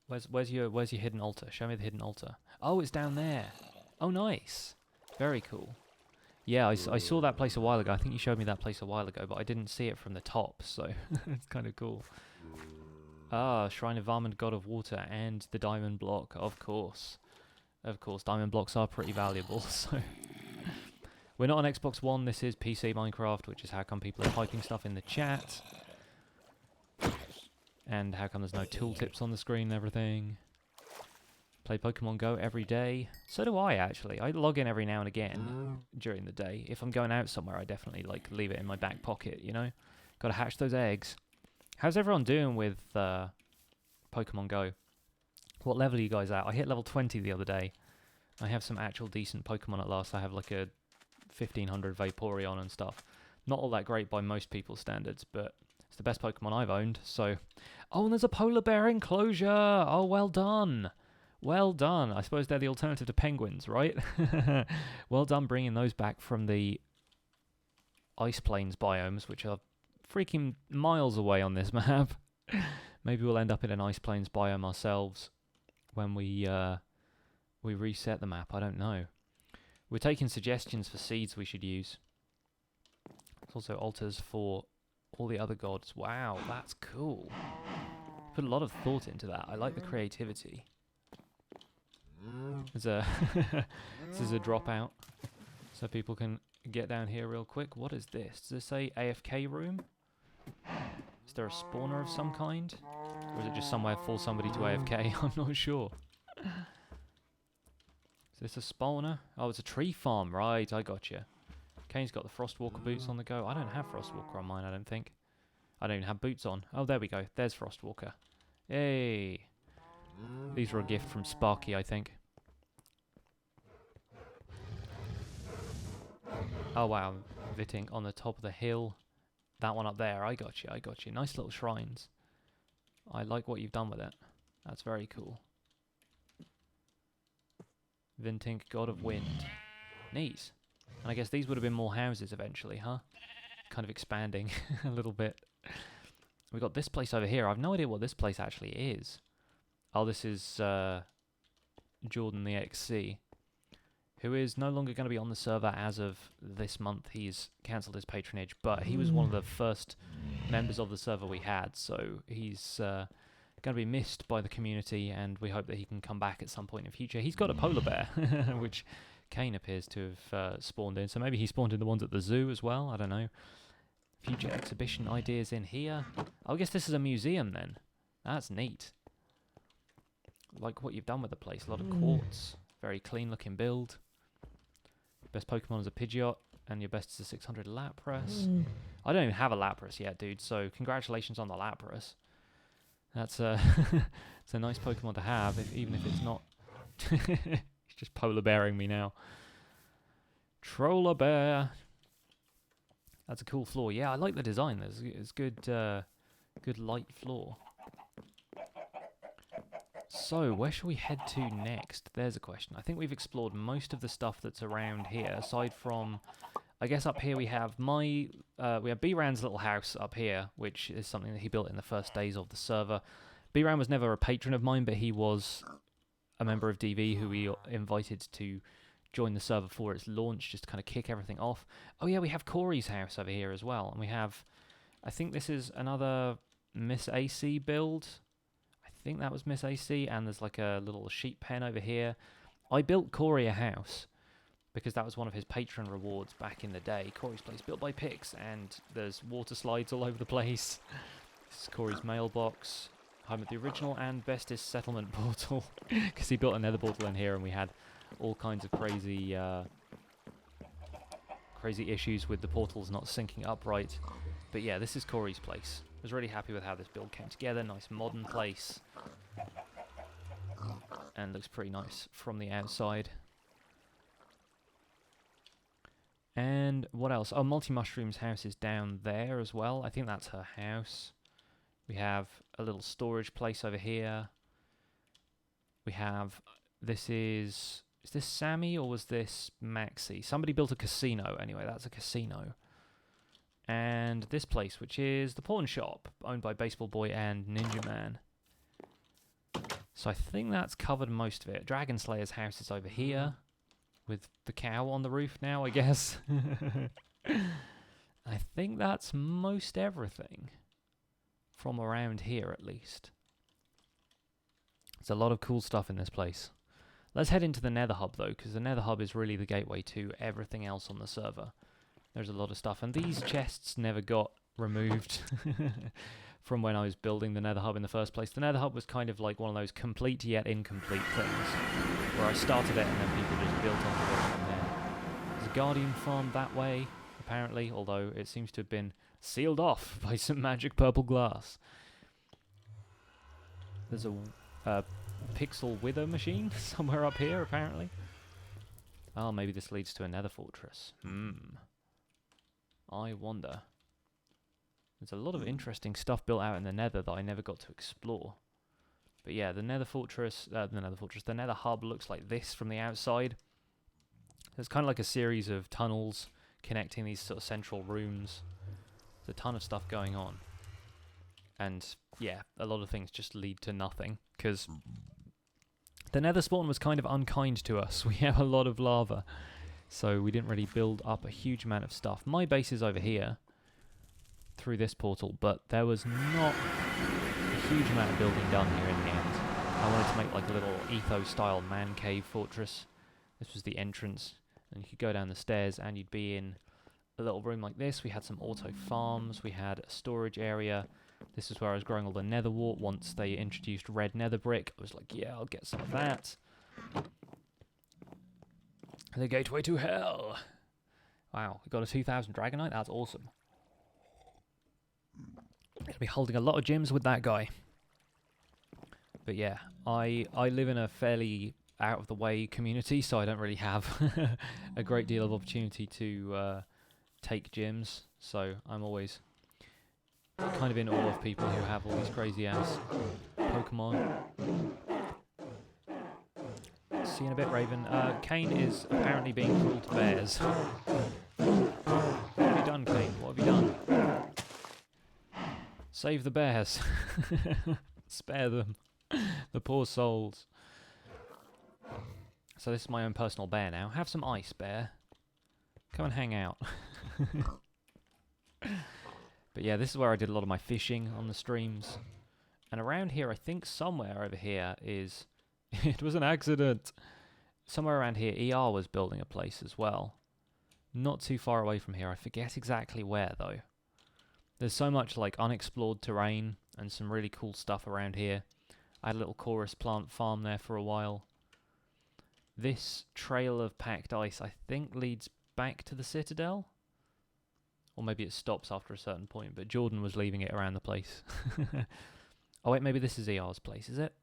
Where's your hidden altar? Show me the hidden altar. Oh, it's down there. Oh, nice. Very cool. Yeah, I saw that place a while ago. I think you showed me that place a while ago, but I didn't see it from the top, so it's kind of cool. Ah, Shrine of Varmund, God of Water, and the diamond block, of course. Of course, diamond blocks are pretty valuable, so... We're not on Xbox One, this is PC Minecraft, which is how come people are typing stuff in the chat. And how come there's no tooltips on the screen and everything. Play Pokemon Go every day. So do I, actually. I log in every now and again during the day. If I'm going out somewhere, I definitely like leave it in my back pocket, you know? Gotta hatch those eggs. How's everyone doing with Pokemon Go? What level are you guys at? I hit level 20 the other day. I have some actual decent Pokemon at last. I have like a 1500 Vaporeon and stuff. Not all that great by most people's standards, but it's the best Pokemon I've owned, so... Oh, and there's a polar bear enclosure! Oh, well done! Well done. I suppose they're the alternative to penguins, right? Well done bringing those back from the Ice Plains biomes, which are freaking miles away on this map. Maybe we'll end up in an Ice Plains biome ourselves when we reset the map. I don't know. We're taking suggestions for seeds we should use. There's also altars for all the other gods. Wow, that's cool. Put a lot of thought into that. I like the creativity. There's a this is a dropout, so people can get down here real quick. What is this? Does this say AFK room? Is there a spawner of some kind? Or is it just somewhere for somebody to AFK? I'm not sure. Is this a spawner? Oh, it's a tree farm. Right, I gotcha. Kane's got the Frostwalker boots on the go. I don't have Frostwalker on mine, I don't think. I don't even have boots on. Oh, there we go. There's Frostwalker. Yay. These were a gift from Sparky, I think. Oh, wow. Vitting on the top of the hill. That one up there. I got you. I got you. Nice little shrines. I like what you've done with it. That's very cool. Vintink, God of Wind. Neat. And I guess these would have been more houses eventually, huh? Kind of expanding a little bit. We got this place over here. I've no idea what this place actually is. Oh, this is Jordan the XC, who is no longer going to be on the server as of this month. He's cancelled his patronage, but he was one of the first members of the server we had, so he's going to be missed by the community, and we hope that he can come back at some point in the future. He's got a polar bear, which Kane appears to have spawned in, so maybe he spawned in the ones at the zoo as well, I don't know. Future exhibition ideas in here. I guess this is a museum then. That's neat. Like what you've done with the place. A lot of quartz. Very clean looking build. Best Pokemon is a Pidgeot, and your best is a 600 Lapras. I don't even have a Lapras yet, dude, so congratulations on the Lapras. That's a, it's a nice Pokemon to have, even if it's not. He's just polar bearing me now. Troller bear. That's a cool floor. Yeah, I like the design. There's good, good light floor. So, where shall we head to next? There's a question. I think we've explored most of the stuff that's around here, aside from, I guess up here we have we have B-Ran's little house up here, which is something that he built in the first days of the server. B-Ran was never a patron of mine, but he was a member of DV who we invited to join the server for its launch, just to kind of kick everything off. Oh yeah, we have Corey's house over here as well, and we have, I think this is another Miss AC build. I think that was Miss AC, and there's like a little sheep pen over here. I built Corey a house because that was one of his patron rewards back in the day. Corey's place built by Pix, and there's water slides all over the place. This is Corey's mailbox. Home at the original and bestest settlement portal, because he built a nether portal in here, and we had all kinds of crazy crazy issues with the portals not syncing up right. But yeah, this is Corey's place. I was really happy with how this build came together. Nice modern place. And looks pretty nice from the outside. And what else? Oh, Multi-Mushroom's house is down there as well. I think that's her house. We have a little storage place over here. We have, this is this Sammy or was this Maxi? Somebody built a casino. Anyway, that's a casino. And this place, which is the pawn shop, owned by Baseball Boy and Ninja Man. So I think that's covered most of it. Dragon Slayer's house is over here, with the cow on the roof now, I guess. I think that's most everything. From around here, at least. There's a lot of cool stuff in this place. Let's head into the Nether Hub, though, because the Nether Hub is really the gateway to everything else on the server. There's a lot of stuff, and these chests never got removed from when I was building the Nether Hub in the first place. The Nether Hub was kind of like one of those complete yet incomplete things, where I started it and then people just built onto it from there. There's a Guardian farm that way, apparently, although it seems to have been sealed off by some magic purple glass. There's a pixel wither machine somewhere up here, apparently. Oh, maybe this leads to a nether fortress. I wonder. There's a lot of interesting stuff built out in the nether that I never got to explore. But yeah, the nether hub looks like this from the outside. There's kind of like a series of tunnels connecting these sort of central rooms. There's a ton of stuff going on. And yeah, a lot of things just lead to nothing, because the nether spawn was kind of unkind to us. We have a lot of lava, so we didn't really build up a huge amount of stuff. My base is over here, through this portal, but there was not a huge amount of building done here in the end. I wanted to make like a little ethos-style man cave fortress. This was the entrance, and you could go down the stairs and you'd be in a little room like this. We had some auto farms, we had a storage area. This is where I was growing all the nether wart. Once they introduced red nether brick, I was like, yeah, I'll get some of that. The gateway to hell. Wow, we got a 2000 dragonite, that's awesome. Gonna be holding a lot of gyms with that guy. But yeah, I live in a fairly out of the way community, so I don't really have a great deal of opportunity to take gyms. So I'm always kind of in awe of people who have all these crazy ass Pokemon. See you in a bit, Raven. Kane is apparently being cruel to bears. What have you done, Kane? What have you done? Save the bears. Spare them. The poor souls. So this is my own personal bear now. Have some ice, bear. Come and hang out. But yeah, this is where I did a lot of my fishing on the streams. And around here, I think somewhere over here is... It was an accident! Somewhere around here, ER was building a place as well. Not too far away from here. I forget exactly where, though. There's so much, like, unexplored terrain and some really cool stuff around here. I had a little chorus plant farm there for a while. This trail of packed ice, I think, leads back to the Citadel? Or maybe it stops after a certain point, but Jordan was leaving it around the place. Oh wait, maybe this is ER's place, is it?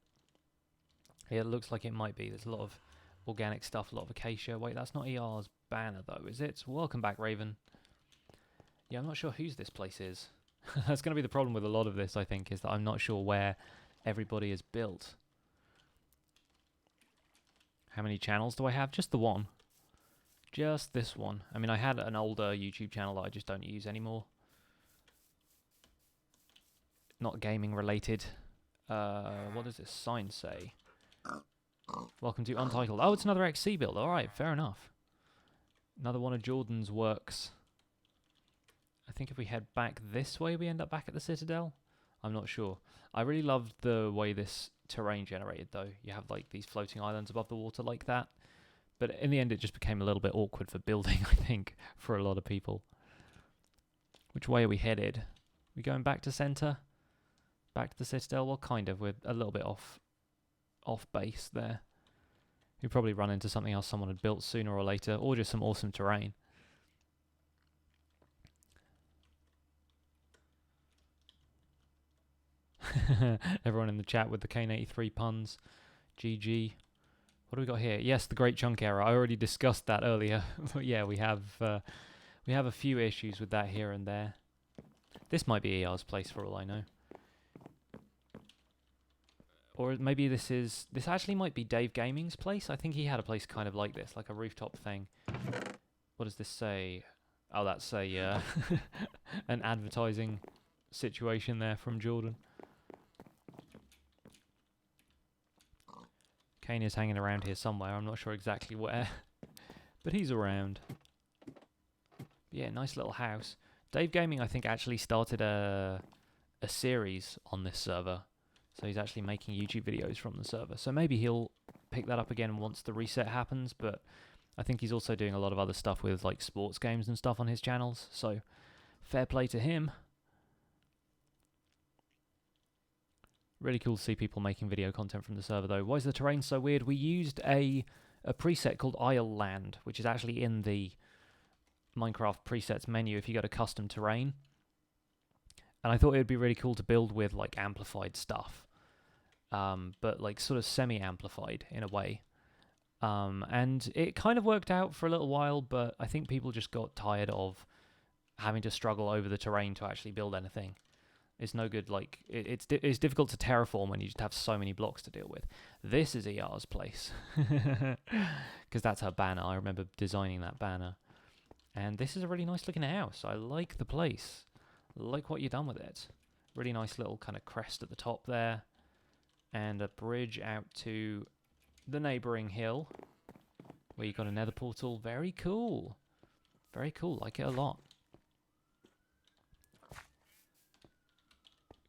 Yeah, it looks like it might be. There's a lot of organic stuff, a lot of acacia. Wait, that's not ER's banner though, is it? Welcome back, Raven. Yeah, I'm not sure whose this place is. That's going to be the problem with a lot of this, I think, is that I'm not sure where everybody is built. How many channels do I have? Just the one. Just this one. I mean, I had an older YouTube channel that I just don't use anymore. Not gaming related. What does this sign say? Welcome to Untitled. Oh, it's another XC build. Alright, fair enough. Another one of Jordan's works. I think if we head back this way, we end up back at the Citadel. I'm not sure. I really loved the way this terrain generated, though. You have, like, these floating islands above the water like that. But in the end, it just became a little bit awkward for building, I think, for a lot of people. Which way are we headed? We going back to centre? Back to the Citadel? Well, kind of. We're a little bit off base there. We'd probably run into something else someone had built sooner or later, or just some awesome terrain. Everyone in the chat with the Kane83 puns. GG. What do we got here? Yes, the Great Chunk Error. I already discussed that earlier. But yeah, we have a few issues with that here and there. This might be ER's place for all I know. Or maybe this actually might be Dave Gaming's place. I think he had a place kind of like this, like a rooftop thing. What does this say? Oh, that's a an advertising situation there from Jordan. Kane is hanging around here somewhere. I'm not sure exactly where, but he's around. Yeah, nice little house. Dave Gaming, I think, actually started a series on this server. So he's actually making YouTube videos from the server. So maybe he'll pick that up again once the reset happens, but I think he's also doing a lot of other stuff with like sports games and stuff on his channels. So fair play to him. Really cool to see people making video content from the server, though. Why is the terrain so weird? We used a preset called Isle Land, which is actually in the Minecraft presets menu if you go to custom terrain. And I thought it would be really cool to build with like amplified stuff, but like sort of semi-amplified in a way. And it kind of worked out for a little while, but I think people just got tired of having to struggle over the terrain to actually build anything. It's no good, like, it's difficult to terraform when you just have so many blocks to deal with. This is ER's place. Because that's her banner. I remember designing that banner. And this is a really nice looking house. I like the place. I like what you've done with it. Really nice little kind of crest at the top there. And a bridge out to the neighbouring hill. Where you've got a nether portal. Very cool. Very cool. Like it a lot.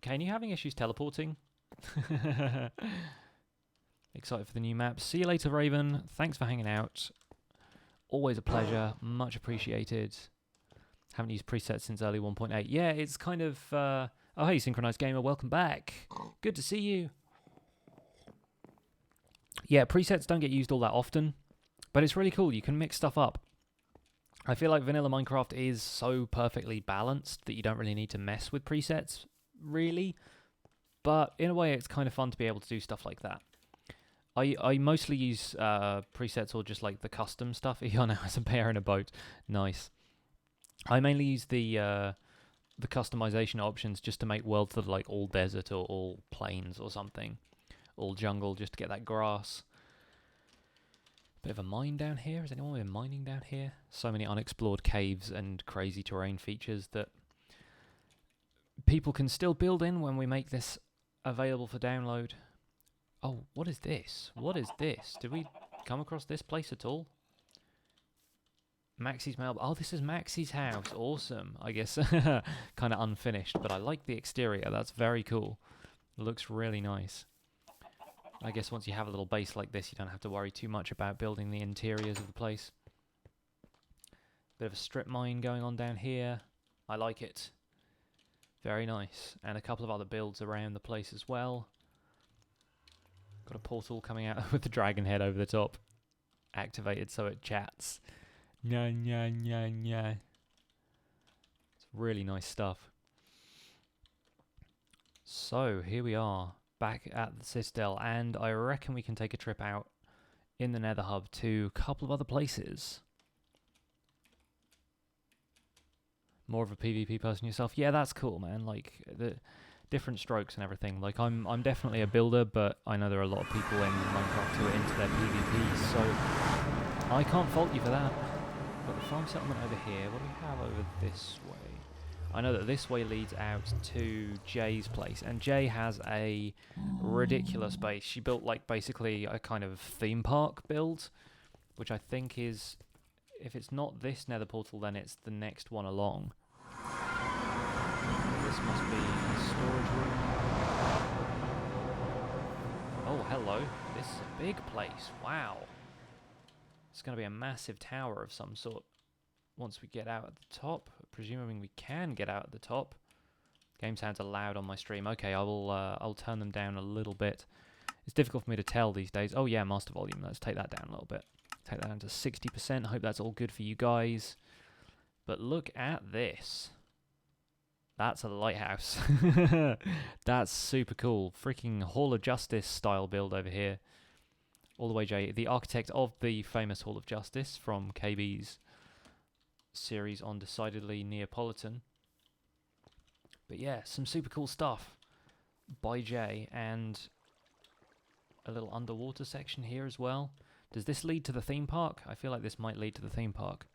Kane, you having issues teleporting? Excited for the new map. See you later, Raven. Thanks for hanging out. Always a pleasure. Much appreciated. Haven't used presets since early 1.8. Yeah, it's kind of... oh, hey, Synchronized Gamer. Welcome back. Good to see you. Yeah, presets don't get used all that often, but it's really cool. You can mix stuff up. I feel like vanilla Minecraft is so perfectly balanced that you don't really need to mess with presets, really. But in a way, it's kind of fun to be able to do stuff like that. I mostly use presets or just like the custom stuff. Yeah, no, it's a bear in a boat. Nice. I mainly use the customization options just to make worlds that are like all desert or all plains or something. All jungle, just to get that grass. Bit of a mine down here. Has anyone been mining down here? So many unexplored caves and crazy terrain features that people can still build in when we make this available for download. Oh, what is this? What is this? Did we come across this place at all? Maxie's mail. Oh, this is Maxie's house. Awesome. I guess kind of unfinished, but I like the exterior. That's very cool. It looks really nice. I guess once you have a little base like this, you don't have to worry too much about building the interiors of the place. Bit of a strip mine going on down here. I like it. Very nice. And a couple of other builds around the place as well. Got a portal coming out with the dragon head over the top. Activated so it chats. Nya, nya, nya, nya. It's really nice stuff. So, here we are. Back at the Citadel, and I reckon we can take a trip out in the Nether Hub to a couple of other places. More of a PvP person yourself? Yeah, that's cool, man. Like, the different strokes and everything. Like, I'm definitely a builder, but I know there are a lot of people in Minecraft who are into their PvP, so I can't fault you for that. Got the farm settlement over here. What do we have over this way? I know that this way leads out to Jay's place, and Jay has a ridiculous base. She built, like, basically a kind of theme park build, which I think is, if it's not this nether portal, then it's the next one along. This must be a storage room. Oh, hello. This is a big place. Wow. It's going to be a massive tower of some sort. Once we get out at the top, presuming we can get out at the top. Game sounds are loud on my stream. Okay, I'll turn them down a little bit. It's difficult for me to tell these days. Oh yeah, master volume. Let's take that down a little bit. Take that down to 60%. Hope that's all good for you guys. But look at this. That's a lighthouse. That's super cool. Freaking Hall of Justice style build over here. All the way, Jay, the architect of the famous Hall of Justice from KB's series on Decidedly Neapolitan. But yeah, some super cool stuff by Jay, and a little underwater section here as well. Does this lead to the theme park? I feel like this might lead to the theme park.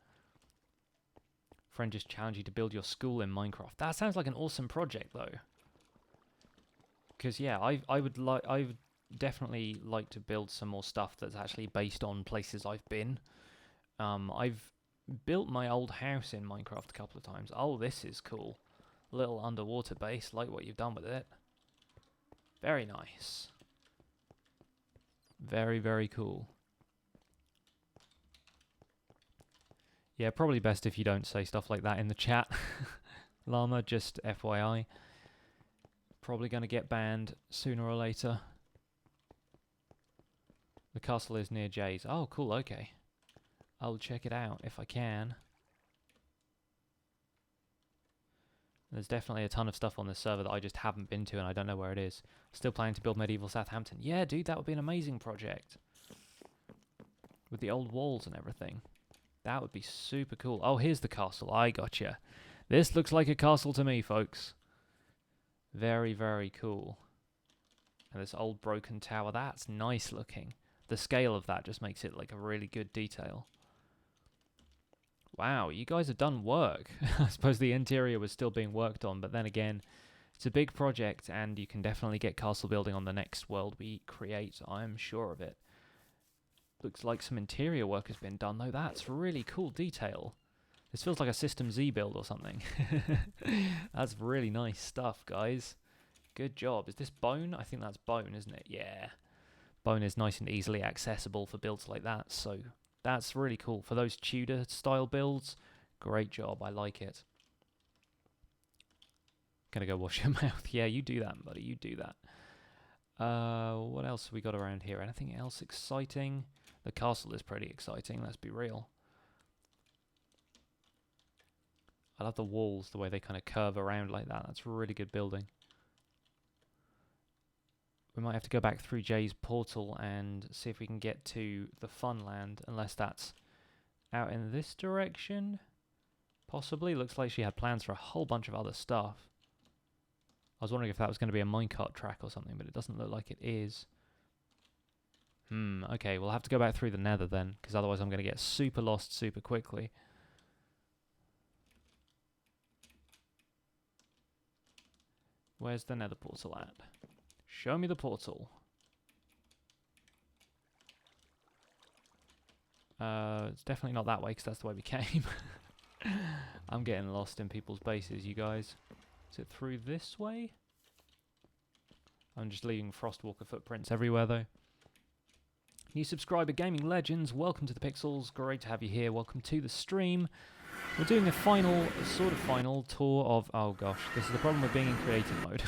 Friend just challenged you to build your school in Minecraft. That sounds like an awesome project though. Because yeah, I would definitely like to build some more stuff that's actually based on places I've been. I've built my old house in Minecraft a couple of times. Oh, this is cool. Little underwater base, like what you've done with it. Very nice. Very, very cool. Yeah, probably best if you don't say stuff like that in the chat. Llama, just FYI. Probably going to get banned sooner or later. The castle is near Jay's. Oh, cool, okay. I'll check it out if I can. There's definitely a ton of stuff on this server that I just haven't been to and I don't know where it is. Still planning to build medieval Southampton. Yeah, dude, that would be an amazing project. With the old walls and everything. That would be super cool. Oh, here's the castle. I gotcha. This looks like a castle to me, folks. Very, very cool. And this old broken tower, that's nice looking. The scale of that just makes it like a really good detail. Wow, you guys have done work. I suppose the interior was still being worked on, but then again, it's a big project and you can definitely get castle building on the next world we create. I'm sure of it. Looks like some interior work has been done, though. That's really cool detail. This feels like a System Z build or something. That's really nice stuff, guys. Good job. Is this bone? I think that's bone, isn't it? Yeah. Bone is nice and easily accessible for builds like that, so that's really cool. For those Tudor style builds, great job, I like it. Gonna go wash your mouth. Yeah, you do that, buddy, you do that. What else have we got around here? Anything else exciting? The castle is pretty exciting, let's be real. I love the walls, the way they kind of curve around like that. That's really good building. We might have to go back through Jay's portal and see if we can get to the fun land, unless that's out in this direction. Possibly. Looks like she had plans for a whole bunch of other stuff. I was wondering if that was going to be a minecart track or something, but it doesn't look like it is. Okay, we'll have to go back through the Nether then, because otherwise I'm going to get super lost super quickly. Where's the Nether portal at? Show me the portal. It's definitely not that way, because that's the way we came. I'm getting lost in people's bases, you guys. Is it through this way? I'm just leaving Frostwalker footprints everywhere, though. New subscriber, Gaming Legends, welcome to the Pixels. Great to have you here. Welcome to the stream. We're doing a sort of final tour of... Oh gosh, this is the problem with being in creative mode.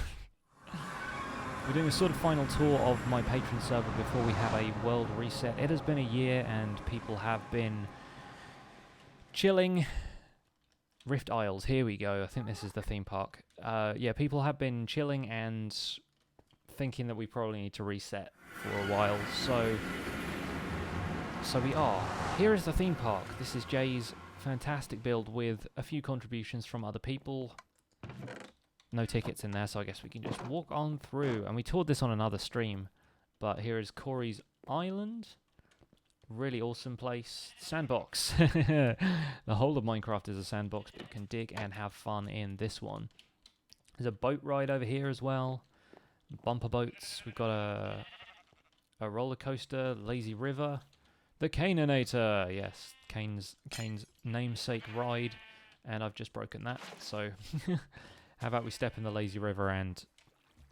We're doing a sort of final tour of my Patron server before we have a world reset. It has been a year and people have been chilling. Rift Isles, here we go. I think this is the theme park. Yeah, people have been chilling and thinking that we probably need to reset for a while. So we are. Here is the theme park. This is Jay's fantastic build with a few contributions from other people. No tickets in there, so I guess we can just walk on through. And we toured this on another stream, but here is Corey's Island. Really awesome place. Sandbox. The whole of Minecraft is a sandbox, but you can dig and have fun in this one. There's a boat ride over here as well. Bumper boats. We've got a roller coaster, lazy river. The Caninator. Yes, Kane's namesake ride. And I've just broken that, so... How about we step in the lazy river and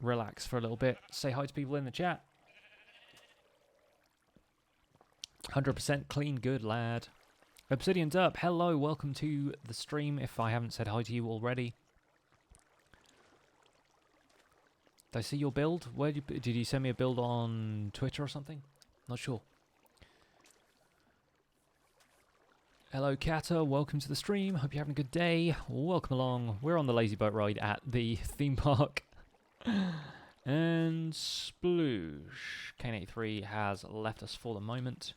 relax for a little bit. Say hi to people in the chat. 100% clean, good lad. Obsidian Derp, hello, welcome to the stream, if I haven't said hi to you already. Did I see your build? Where did you send me a build on Twitter or something? Not sure. Hello, Kata. Welcome to the stream. Hope you're having a good day. Welcome along. We're on the lazy boat ride at the theme park. And sploosh. Kane83 has left us for the moment.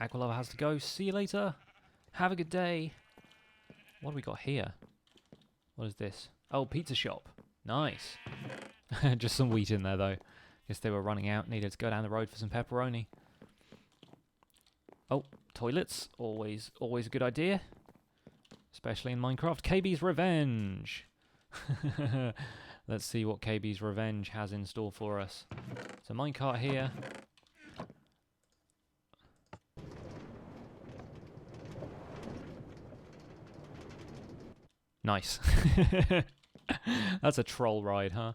Aqualava has to go. See you later. Have a good day. What do we got here? What is this? Oh, pizza shop. Nice. Just some wheat in there, though. Guess they were running out. Needed to go down the road for some pepperoni. Oh, toilets. Always a good idea. Especially in Minecraft. KB's Revenge. Let's see what KB's Revenge has in store for us. So minecart here. Nice. That's a troll ride, huh?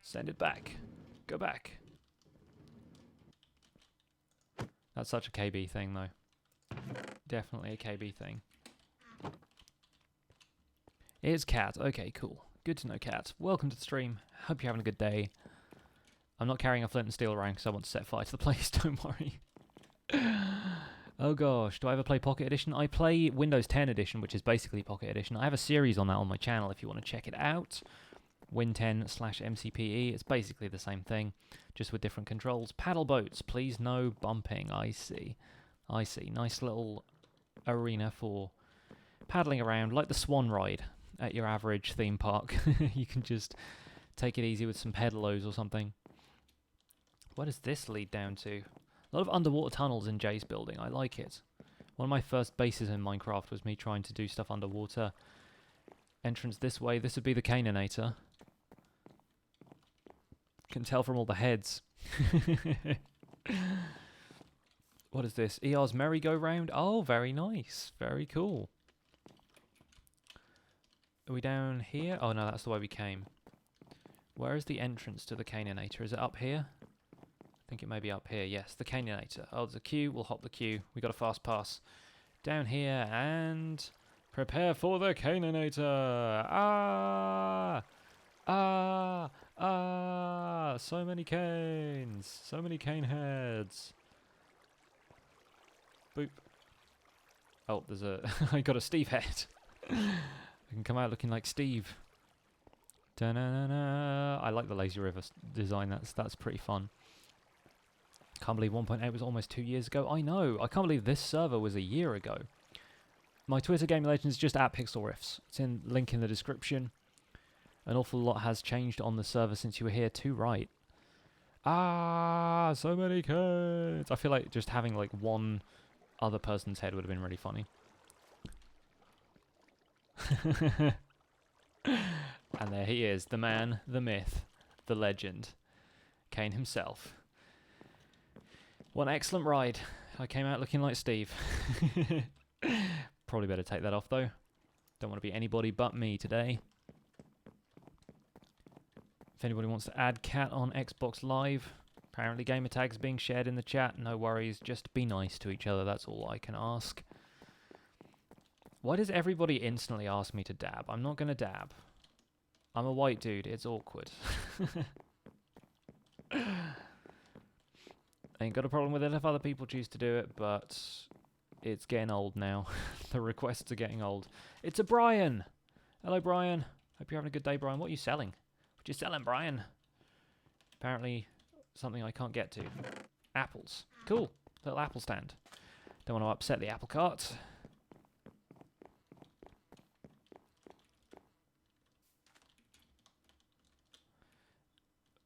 Send it back. Go back. That's such a KB thing, though. Definitely a KB thing. It's Cat. Okay, cool. Good to know, Cat. Welcome to the stream. Hope you're having a good day. I'm not carrying a flint and steel around because I want to set fire to the place, don't worry. Oh gosh, do I ever play Pocket Edition? I play Windows 10 Edition, which is basically Pocket Edition. I have a series on that on my channel if you want to check it out. Win10/MCPE. It's basically the same thing, just with different controls. Paddle boats, please no bumping. I see. I see. Nice little arena for paddling around, like the Swan Ride at your average theme park. You can just take it easy with some pedalos or something. Where does this lead down to? A lot of underwater tunnels in Jay's building. I like it. One of my first bases in Minecraft was me trying to do stuff underwater. Entrance this way. This would be the Caninator. Can tell from all the heads. What is this? ER's merry-go-round? Oh, very nice. Very cool. Are we down here? Oh no, that's the way we came. Where is the entrance to the Canaanator? Is it up here? I think it may be up here. Yes, the Canaanator. Oh, there's a queue. We'll hop the queue. We got a fast pass. Down here and prepare for the Canaanator. Ah! Ah! Ah! So many canes. So many cane heads. Boop. Oh, there's a... I got a Steve head. I can come out looking like Steve. Da-na-na-na. I like the lazy river design. That's pretty fun. Can't believe 1.8 was almost 2 years ago. I know. I can't believe this server was a year ago. My Twitter gaming legend is just at PixlRifts. It's in link in the description. An awful lot has changed on the server since you were here too, right? Ah, so many kids. I feel like just having like one other person's head would have been really funny. And there he is, the man, the myth, the legend, Kane himself. What an excellent ride. I came out looking like Steve. Probably better take that off though. Don't want to be anybody but me today. If anybody wants to add Cat on Xbox Live, apparently gamer tags being shared in the chat, no worries, just be nice to each other, that's all I can ask. Why does everybody instantly ask me to dab? I'm not going to dab. I'm a white dude, it's awkward. I ain't got a problem with it if other people choose to do it, but it's getting old now. The requests are getting old. It's a Brian! Hello, Brian. Hope you're having a good day, Brian. What are you selling? What you selling, Brian? Apparently something I can't get to. Apples. Cool. Little apple stand. Don't want to upset the apple cart.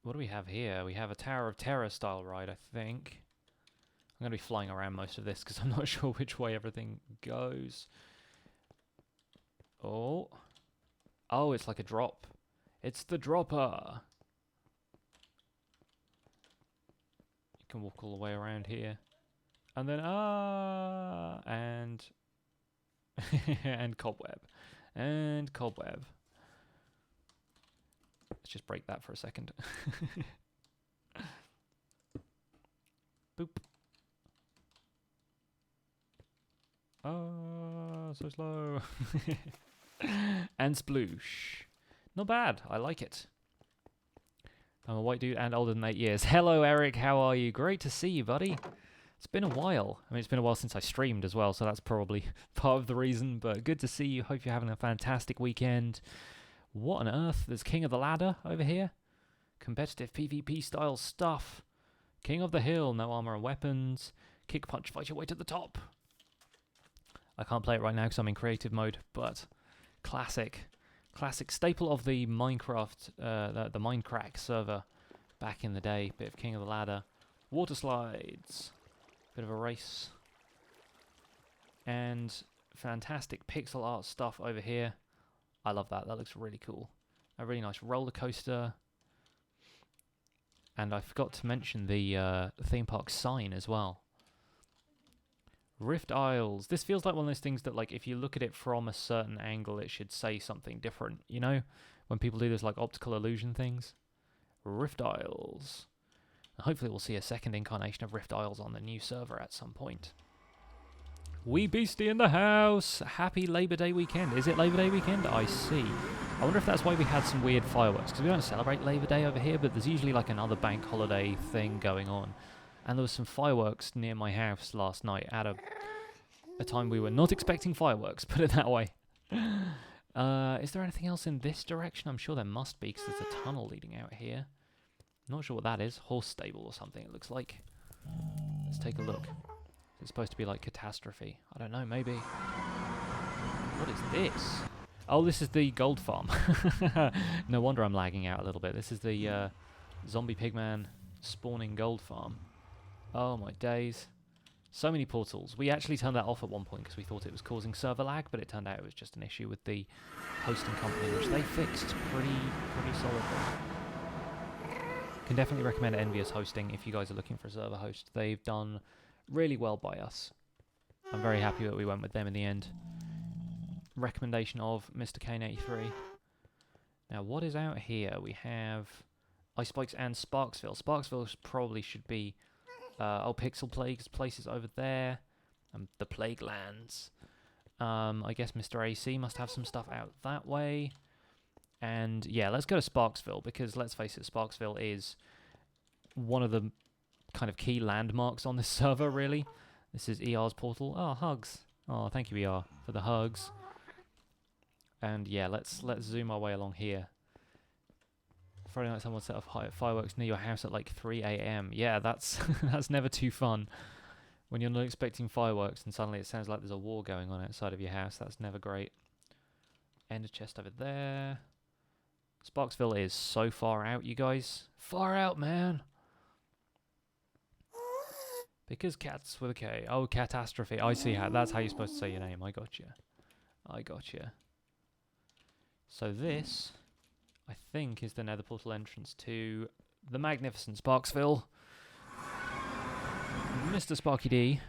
What do we have here? We have a Tower of Terror style ride, I think. I'm going to be flying around most of this because I'm not sure which way everything goes. Oh. Oh, it's like a drop. It's the dropper. You can walk all the way around here. And then, and... and cobweb. And cobweb. Let's just break that for a second. Boop. Oh, so slow. And sploosh. Not bad. I like it. I'm a white dude and older than 8 years. Hello, Eric. How are you? Great to see you, buddy. It's been a while. I mean, it's been a while since I streamed as well, so that's probably part of the reason. But good to see you. Hope you're having a fantastic weekend. What on earth? There's King of the Ladder over here. Competitive PvP style stuff. King of the Hill. No armor and weapons. Kick, punch, fight your way to the top. I can't play it right now because I'm in creative mode, but classic staple of the Minecraft, the Minecraft server back in the day. Bit of King of the Ladder. Water slides. Bit of a race. And fantastic pixel art stuff over here. I love that. That looks really cool. A really nice roller coaster. And I forgot to mention the theme park sign as well. Rift Isles. This feels like one of those things that, like, if you look at it from a certain angle, it should say something different, you know? When people do those, like, optical illusion things. Rift Isles. And hopefully we'll see a second incarnation of Rift Isles on the new server at some point. Wee Beastie in the house! Happy Labor Day weekend. Is it Labor Day weekend? I see. I wonder if that's why we had some weird fireworks, because we don't celebrate Labor Day over here, but there's usually like another bank holiday thing going on. And there was some fireworks near my house last night at a time we were not expecting fireworks, put it that way. Is there anything else in this direction? I'm sure there must be, because there's a tunnel leading out here. Not sure what that is. Horse stable or something, it looks like. Let's take a look. It's supposed to be like catastrophe. I don't know, maybe. What is this? Oh, this is the gold farm. No wonder I'm lagging out a little bit. This is the zombie pigman spawning gold farm. Oh my days. So many portals. We actually turned that off at one point because we thought it was causing server lag, but it turned out it was just an issue with the hosting company, which they fixed pretty solidly. Can definitely recommend Envious Hosting if you guys are looking for a server host. They've done really well by us. I'm very happy that we went with them in the end. Recommendation of Mr. Kane83. Now, what is out here? We have Ice Spikes and Sparksville. Sparksville probably should be... Pixel Plague's place is over there. The Plague Lands. I guess Mr. AC must have some stuff out that way. And yeah, let's go to Sparksville, because let's face it, Sparksville is one of the kind of key landmarks on this server, really. This is ER's portal. Oh, hugs. Oh, thank you, ER, for the hugs. And yeah, let's zoom our way along here. Friday night, someone set off fireworks near your house at like 3 a.m. Yeah, that's that's never too fun. When you're not expecting fireworks and suddenly it sounds like there's a war going on outside of your house, that's never great. Ender chest over there. Sparksville is so far out, you guys. Far out, man. Because cats with a K. Oh, catastrophe. I see how. That's how you're supposed to say your name. I gotcha. I gotcha. So this, I think, is the Nether portal entrance to the magnificent Sparksville. Mr. Sparky D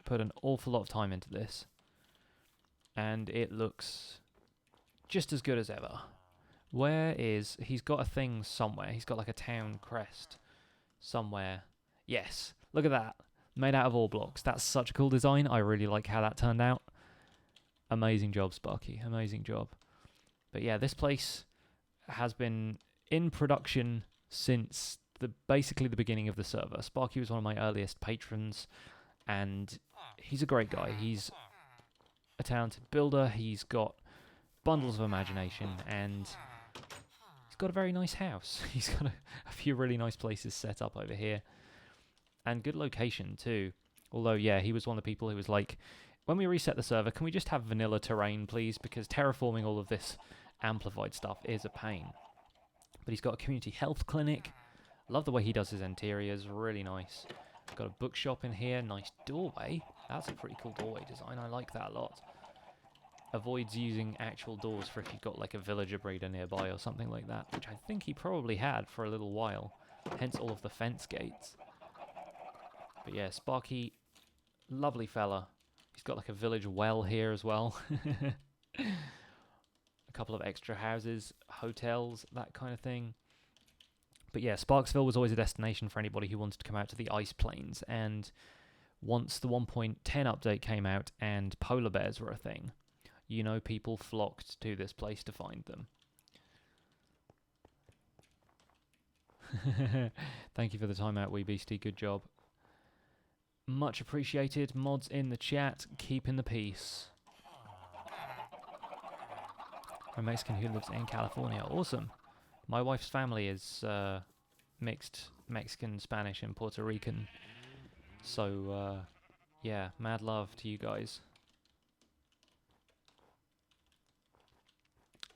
put an awful lot of time into this. And it looks just as good as ever. Where is... He's got a thing somewhere. He's got like a town crest somewhere. Yes. Look at that. Made out of ore blocks. That's such a cool design. I really like how that turned out. Amazing job, Sparky. Amazing job. But yeah, this place has been in production since basically the beginning of the server. Sparky was one of my earliest patrons, and he's a great guy. He's a talented builder. He's got bundles of imagination, and he's got a very nice house. He's got a few really nice places set up over here. And good location too. Although, yeah, he was one of the people who was like, when we reset the server, can we just have vanilla terrain, please? Because terraforming all of this amplified stuff is a pain. But he's got a community health clinic. Love the way he does his interiors. Really nice. Got a bookshop in here. Nice doorway. That's a pretty cool doorway design. I like that a lot. Avoids using actual doors for if you've got like a villager breeder nearby or something like that, which I think he probably had for a little while. Hence all of the fence gates. But yeah, Sparky, lovely fella. He's got like a village well here as well. A couple of extra houses, hotels, that kind of thing. But yeah, Sparksville was always a destination for anybody who wanted to come out to the ice plains. And once the 1.10 update came out and polar bears were a thing, you know, people flocked to this place to find them. Thank you for the timeout, wee beastie. Good job. Much appreciated. Mods in the chat, keeping the peace. A Mexican who lives in California. Awesome. My wife's family is mixed Mexican, Spanish, and Puerto Rican. So, yeah, mad love to you guys.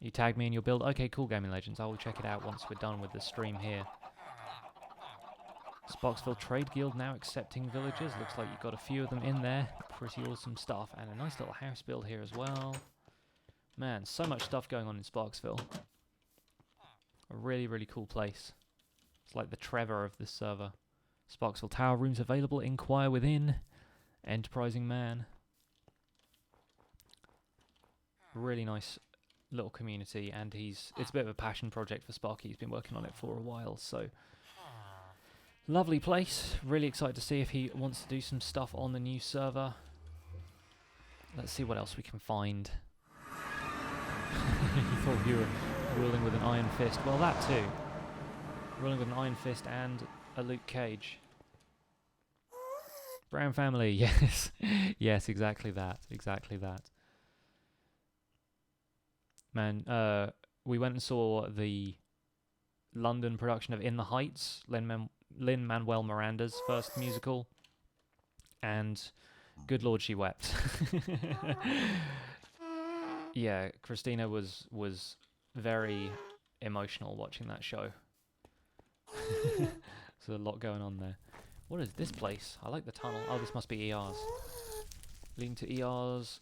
You tagged me in your build. Okay, cool, Gaming Legends. I will check it out once we're done with the stream here. Sparksville Trade Guild now accepting villagers. Looks like you've got a few of them in there. Pretty awesome stuff. And a nice little house build here as well. Man, so much stuff going on in Sparksville. A really, really cool place. It's like the Trevor of this server. Sparksville Tower rooms available. Inquire within. Enterprising man. Really nice little community, and it's a bit of a passion project for Sparky. He's been working on it for a while, so lovely place. Really excited to see if he wants to do some stuff on the new server. Let's see what else we can find. You thought you were ruling with an iron fist. Well, that too. Ruling with an iron fist and a Luke Cage. Brown family, yes. Yes, exactly that. Exactly that. Man, we went and saw the London production of In the Heights, Lin-Manuel Miranda's first musical, and good lord, she wept. Yeah, Christina was very emotional watching that show. There's a lot going on there. What is this place? I like the tunnel. Oh, this must be ER's. Leading to ER's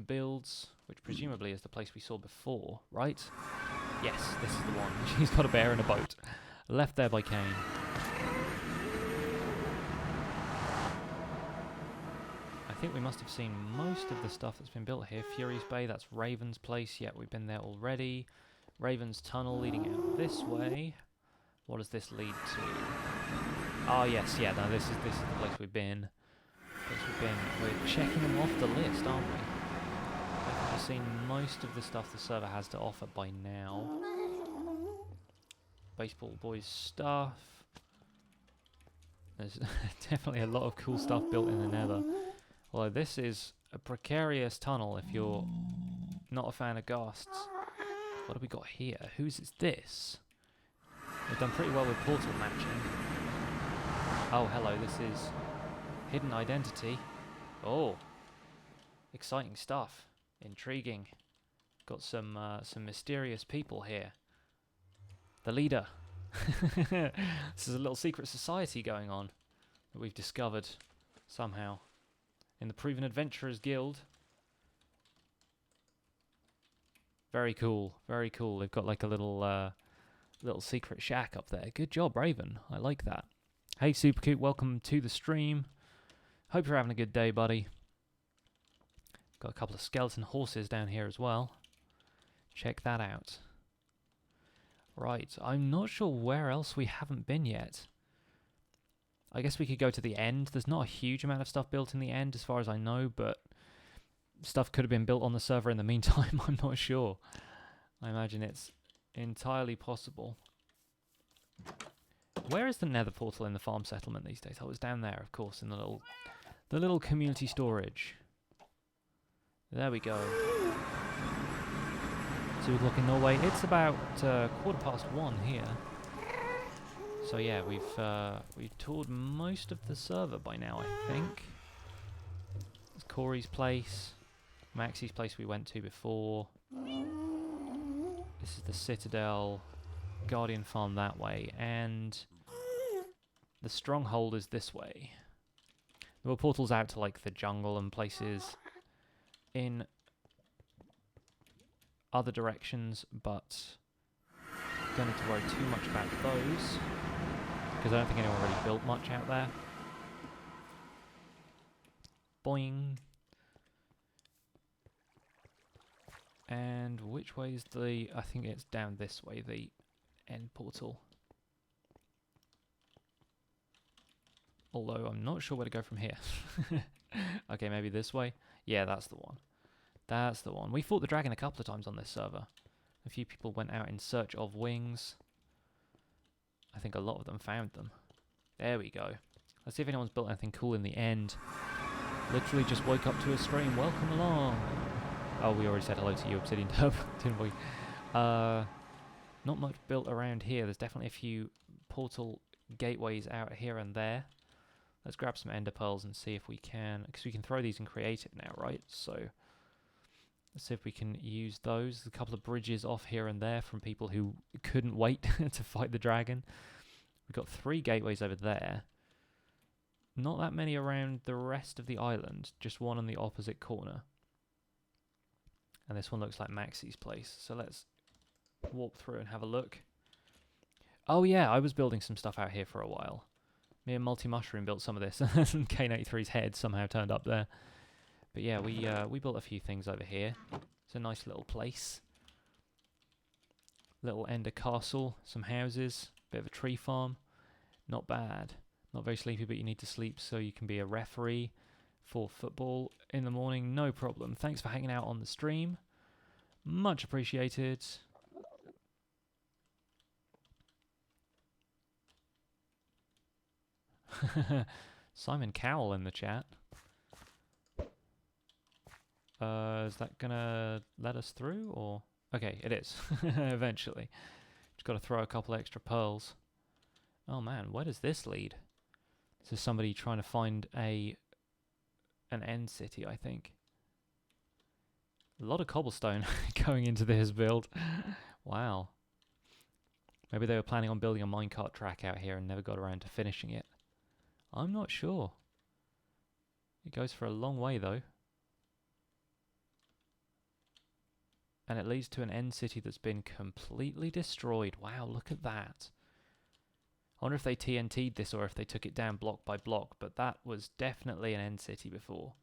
builds, which presumably is the place we saw before, right? Yes, this is the one. She's got a bear in a boat. Left there by Kane. I think we must have seen most of the stuff that's been built here. Fury's Bay, that's Raven's place. Yeah, we've been there already. Raven's Tunnel leading out this way. What does this lead to? Oh yes, yeah, no, this is the place we've been. We're checking them off the list, aren't we? I've seen most of the stuff the server has to offer by now. Baseball Boys stuff. There's definitely a lot of cool stuff built in the Nether. Although this is a precarious tunnel if you're not a fan of ghasts. What have we got here? Whose is this? We've done pretty well with portal matching. Oh, hello, this is Hidden Identity. Oh, exciting stuff. Intriguing. Got some mysterious people here. The leader. This is a little secret society going on that we've discovered somehow in the Proven Adventurers Guild. Very cool, very cool. They've got like a little secret shack up there. Good job, Raven. I like that. Hey, Supercoot, welcome to the stream. Hope you're having a good day, buddy. Got a couple of skeleton horses down here as well. Check that out. Right, I'm not sure where else we haven't been yet. I guess we could go to the end. There's not a huge amount of stuff built in the end as far as I know, but stuff could have been built on the server in the meantime. I'm not sure. I imagine it's entirely possible. Where is the Nether portal in the farm settlement these days? Oh, it's down there, of course, in the little community storage. There we go. 2 o'clock in Norway. It's about 1:15 here. So yeah, we've toured most of the server by now, I think. It's Corey's place, Maxie's place we went to before. This is the Citadel, Guardian Farm that way, and the Stronghold is this way. There were portals out to like the jungle and places in other directions, but don't need to worry too much about those because I don't think anyone really built much out there. Boing. And which way is the... I think it's down this way, the end portal. Although I'm not sure where to go from here. Okay, maybe this way. Yeah, that's the one. That's the one. We fought the dragon a couple of times on this server. A few people went out in search of wings. I think a lot of them found them. There we go. Let's see if anyone's built anything cool in the end. Literally just woke up to a stream. Welcome along. Oh, we already said hello to you, Obsidian Dub, didn't we? Not much built around here. There's definitely a few portal gateways out here and there. Let's grab some ender pearls and see if we can... Because we can throw these in creative now, right? So... Let's see if we can use those. There's a couple of bridges off here and there from people who couldn't wait to fight the dragon. We've got 3 gateways over there. Not that many around the rest of the island. Just one on the opposite corner. And this one looks like Maxie's place. So let's walk through and have a look. Oh yeah, I was building some stuff out here for a while. Me and Multi-Mushroom built some of this. And Kane83's head somehow turned up there. But yeah, we built a few things over here. It's a nice little place. Little ender castle, some houses, bit of a tree farm. Not bad. Not very sleepy, but you need to sleep so you can be a referee for football in the morning. No problem. Thanks for hanging out on the stream. Much appreciated. Simon Cowell in the chat. Is that gonna let us through, or...? Okay, it is. Eventually. Just gotta throw a couple extra pearls. Oh man, where does this lead? This is somebody trying to find an end city, I think. A lot of cobblestone going into this build. Wow. Maybe they were planning on building a minecart track out here and never got around to finishing it. I'm not sure. It goes for a long way, though. And it leads to an end city that's been completely destroyed. Wow, look at that. I wonder if they TNT'd this or if they took it down block by block, but that was definitely an end city before.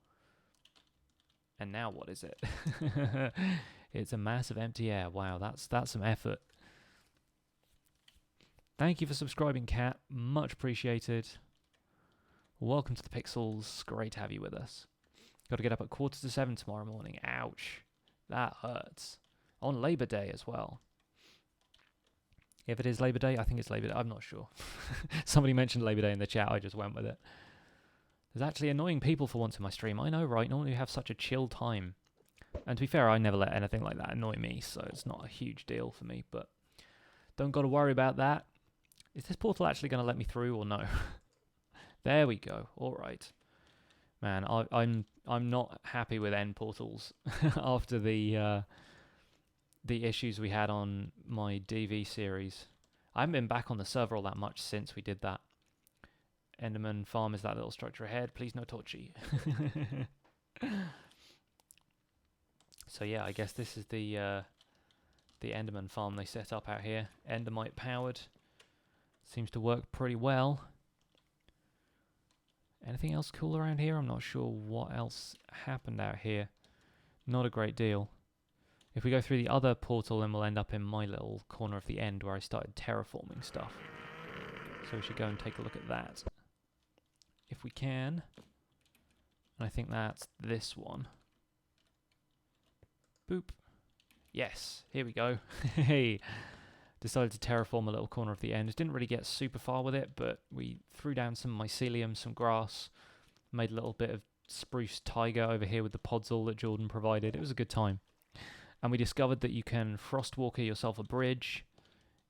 And now what is it? It's a massive empty air. Wow, that's some effort. Thank you for subscribing, Cat. Much appreciated. Welcome to the Pixels. Great to have you with us. Got to get up at 6:45 tomorrow morning. Ouch. That hurts. On Labor Day as well. If it is Labor Day, I think it's Labor Day. I'm not sure. Somebody mentioned Labor Day in the chat. I just went with it. There's actually annoying people for once in my stream. I know, right? Normally we have such a chill time. And to be fair, I never let anything like that annoy me, so it's not a huge deal for me. But don't got to worry about that. Is this portal actually going to let me through or no? There we go. All right. Man, I'm not happy with end portals after the issues we had on my DV series. I haven't been back on the server all that much since we did that. Enderman farm is that little structure ahead. Please no torchy. So yeah, I guess this is the Enderman farm they set up out here. Endermite powered. Seems to work pretty well. Anything else cool around here? I'm not sure what else happened out here. Not a great deal. If we go through the other portal, then we'll end up in my little corner of the end where I started terraforming stuff. So we should go and take a look at that. If we can. And I think that's this one. Boop. Yes, here we go. Hey. Decided to terraform a little corner of the end. Didn't really get super far with it, but we threw down some mycelium, some grass, made a little bit of spruce taiga over here with the podzol that Jordan provided. It was a good time. And we discovered that you can frostwalker yourself a bridge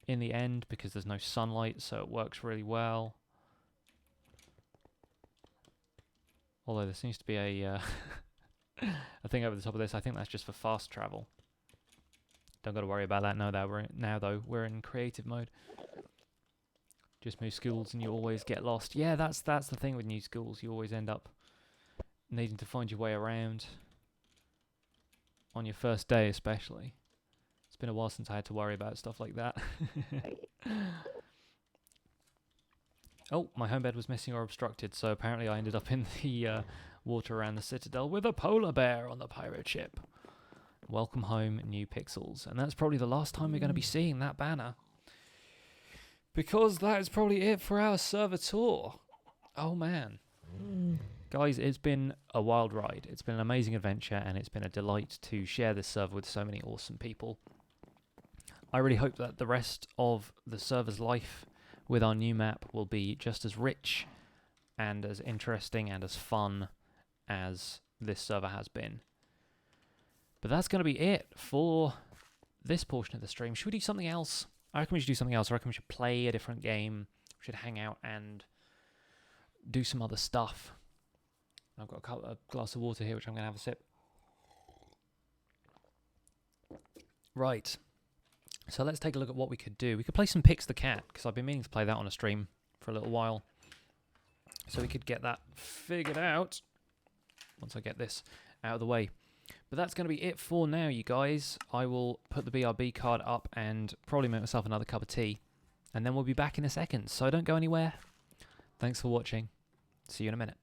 in the end because there's no sunlight, so it works really well. Although there seems to be a thing over the top of this. I think that's just for fast travel. Don't got to worry about that now though we're in creative mode. Just move schools and you always get lost. Yeah, that's the thing with new schools. You always end up needing to find your way around. On your first day especially. It's been a while since I had to worry about stuff like that. Oh, my home bed was missing or obstructed, so apparently I ended up in the water around the Citadel with a polar bear on the pirate ship. Welcome home, new Pixels. And that's probably the last time we're going to be seeing that banner. Because that is probably it for our server tour. Oh, man. Guys, it's been a wild ride. It's been an amazing adventure, and it's been a delight to share this server with so many awesome people. I really hope that the rest of the server's life with our new map will be just as rich and as interesting and as fun as this server has been. But that's going to be it for this portion of the stream. Should we do something else? I reckon we should do something else. I reckon we should play a different game. We should hang out and do some other stuff. I've got a glass of water here, which I'm going to have a sip. Right. So let's take a look at what we could do. We could play some Pix the Cat, because I've been meaning to play that on a stream for a little while. So we could get that figured out once I get this out of the way. But that's going to be it for now, you guys. I will put the BRB card up and probably make myself another cup of tea. And then we'll be back in a second, so don't go anywhere. Thanks for watching. See you in a minute.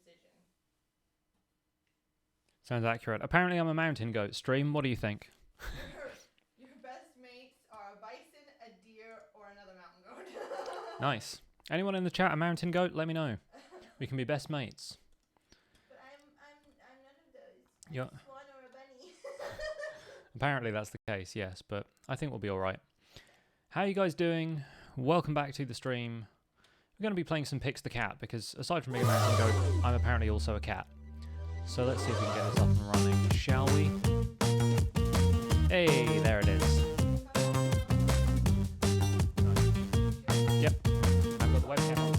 decision. Sounds accurate. Apparently I'm a mountain goat. Stream, what do you think? Your best mates are a bison, a deer, or another mountain goat. Nice. Anyone in the chat a mountain goat? Let me know. We can be best mates. But I'm none of those. Yeah. I'm a swan or a bunny. Apparently that's the case, yes, but I think we'll be alright. How are you guys doing? Welcome back to the stream. We're going to be playing some Pix the Cat, because aside from being a mountain goat, I'm apparently also a cat. So let's see if we can get this up and running, shall we? Hey, there it is. Yep, I've got the webcam on.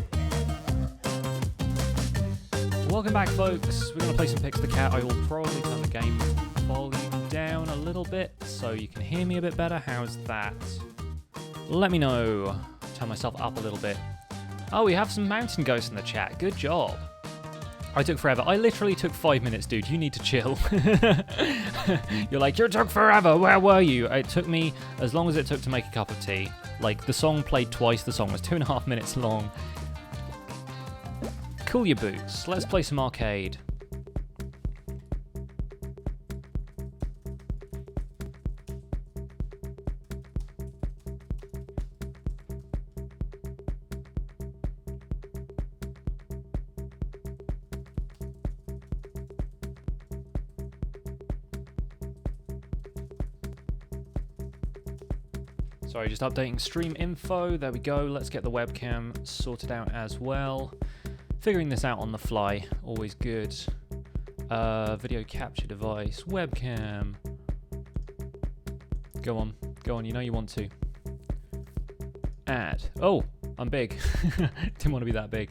Welcome back, folks. We're going to play some Pix the Cat. I will probably turn the game volume down a little bit so you can hear me a bit better. How's that? Let me know. Turn myself up a little bit. Oh, we have some mountain ghosts in the chat. Good job. I took forever. I literally took 5 minutes, dude. You need to chill. You're like, you took forever. Where were you? It took me as long as it took to make a cup of tea. Like, the song played twice. The song was 2.5 minutes long. Cool your boots. Let's play some arcade. Sorry, just updating stream info. There we go. Let's get the webcam sorted out as well. Figuring this out on the fly, always good. Video capture device, webcam. Go on, you know you want to. Add. Oh, I'm big. Didn't want to be that big.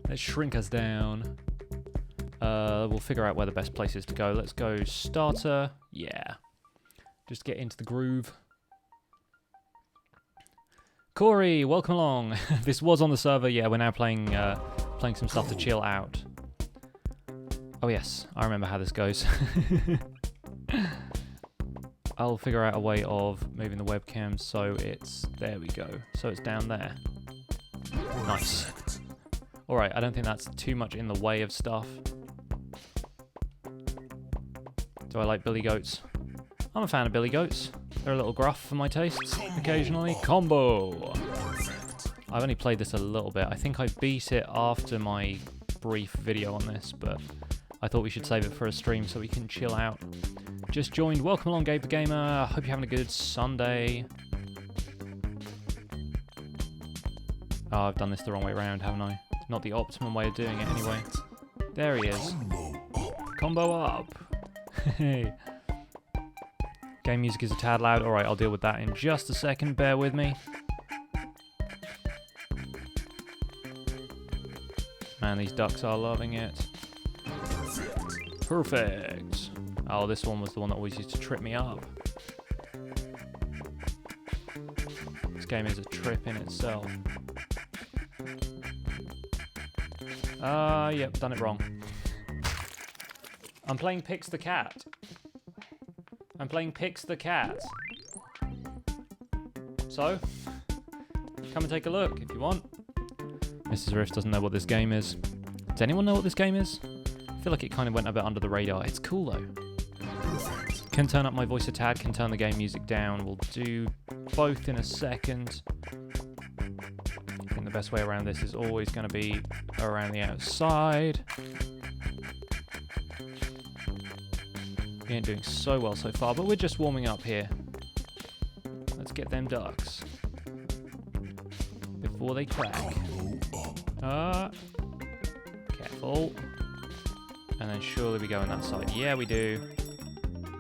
Let's shrink us down. We'll figure out where the best place is to go. Let's go starter. Yeah. Just get into the groove. Corey, welcome along. This was on the server. Yeah, we're now playing some stuff to chill out. Oh yes, I remember how this goes. I'll figure out a way of moving the webcam so it's... There we go. So it's down there. Nice. Alright, I don't think that's too much in the way of stuff. Do I like billy goats? I'm a fan of billy goats. They're a little gruff for my tastes, occasionally. Combo! I've only played this a little bit. I think I beat it after my brief video on this, but I thought we should save it for a stream so we can chill out. Just joined. Welcome along, Gabe the Gamer. Hope you're having a good Sunday. Oh, I've done this the wrong way around, haven't I? It's not the optimum way of doing it anyway. There he is. Combo up. Hey. Game music is a tad loud. Alright, I'll deal with that in just a second. Bear with me. Man, these ducks are loving it. Perfect. Oh, this one was the one that always used to trip me up. This game is a trip in itself. Yep, done it wrong. I'm playing Pix the Cat. I'm playing Pix the Cat. So, come and take a look if you want. Mrs. Rift doesn't know what this game is. Does anyone know what this game is? I feel like it kind of went a bit under the radar. It's cool though. Can turn up my voice a tad, can turn the game music down. We'll do both in a second. I think the best way around this is always going to be around the outside. We ain't doing so well so far, but we're just warming up here. Let's get them ducks before they crack. Careful. And then surely we go on that side. Yeah, we do.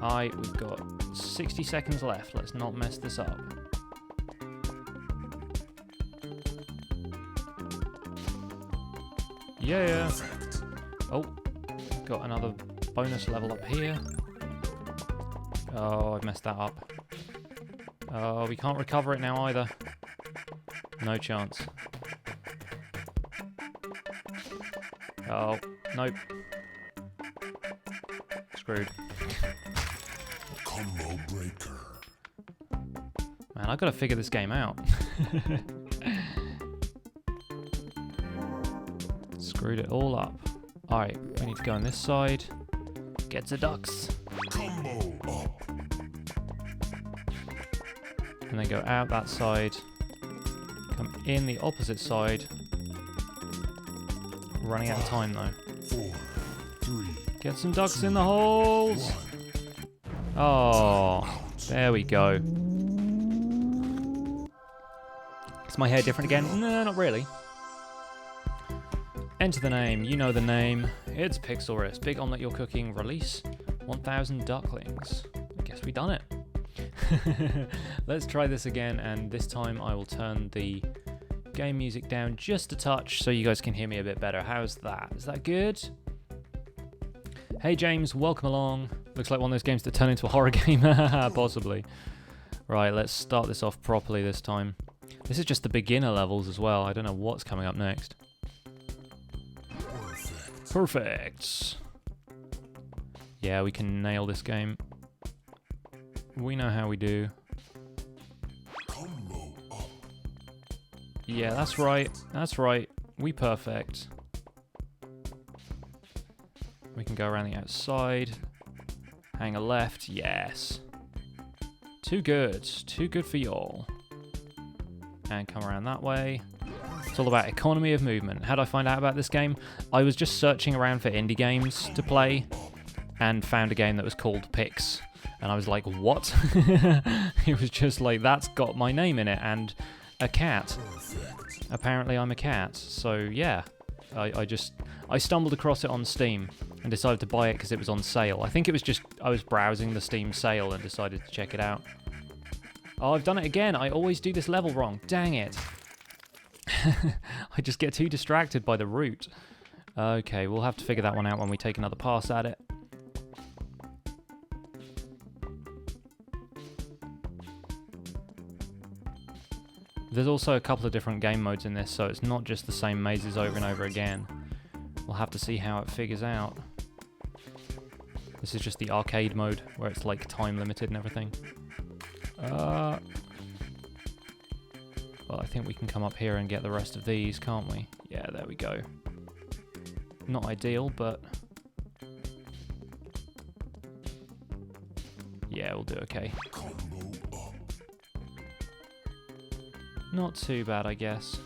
We've got 60 seconds left. Let's not mess this up. Yeah. Oh, got another bonus level up here. Oh, I've messed that up. Oh, we can't recover it now either. No chance. Oh, nope. Screwed. Combo breaker. Man, I've got to figure this game out. Screwed it all up. Alright, we need to go on this side. Get the ducks. Combo up. And then go out that side. Come in the opposite side. Running out of time though. 4, 3. Get some ducks in the holes! Oh, there we go. Is my hair different again? No, not really. Enter the name, you know the name. It's PixlRift. Big omelette you're cooking. Release 1,000 ducklings. I guess we done it. Let's try this again, and this time I will turn the game music down just a touch so you guys can hear me a bit better. How's that? Is that good? Hey James, welcome along. Looks like one of those games that turn into a horror game. Possibly. Right, let's start this off properly this time. This is just the beginner levels as well. I don't know what's coming up next. Perfect. Yeah, we can nail this game. We know how we do. Yeah, that's right. That's right. We perfect. We can go around the outside. Hang a left. Yes. Too good. Too good for y'all. And come around that way. It's all about economy of movement. How did I find out about this game? I was just searching around for indie games to play and found a game that was called Pix. And I was like, what? It was just like, that's got my name in it and a cat. Apparently I'm a cat. So yeah, I stumbled across it on Steam and decided to buy it because it was on sale. I think it was just, I was browsing the Steam sale and decided to check it out. Oh, I've done it again. I always do this level wrong. Dang it. I just get too distracted by the route. Okay, we'll have to figure that one out when we take another pass at it. There's also a couple of different game modes in this, so it's not just the same mazes over and over again. We'll have to see how it figures out. This is just the arcade mode, where it's like time limited and everything. Well, I think we can come up here and get the rest of these, can't we? Yeah, there we go. Not ideal, but... yeah, we'll do okay. Not too bad, I guess.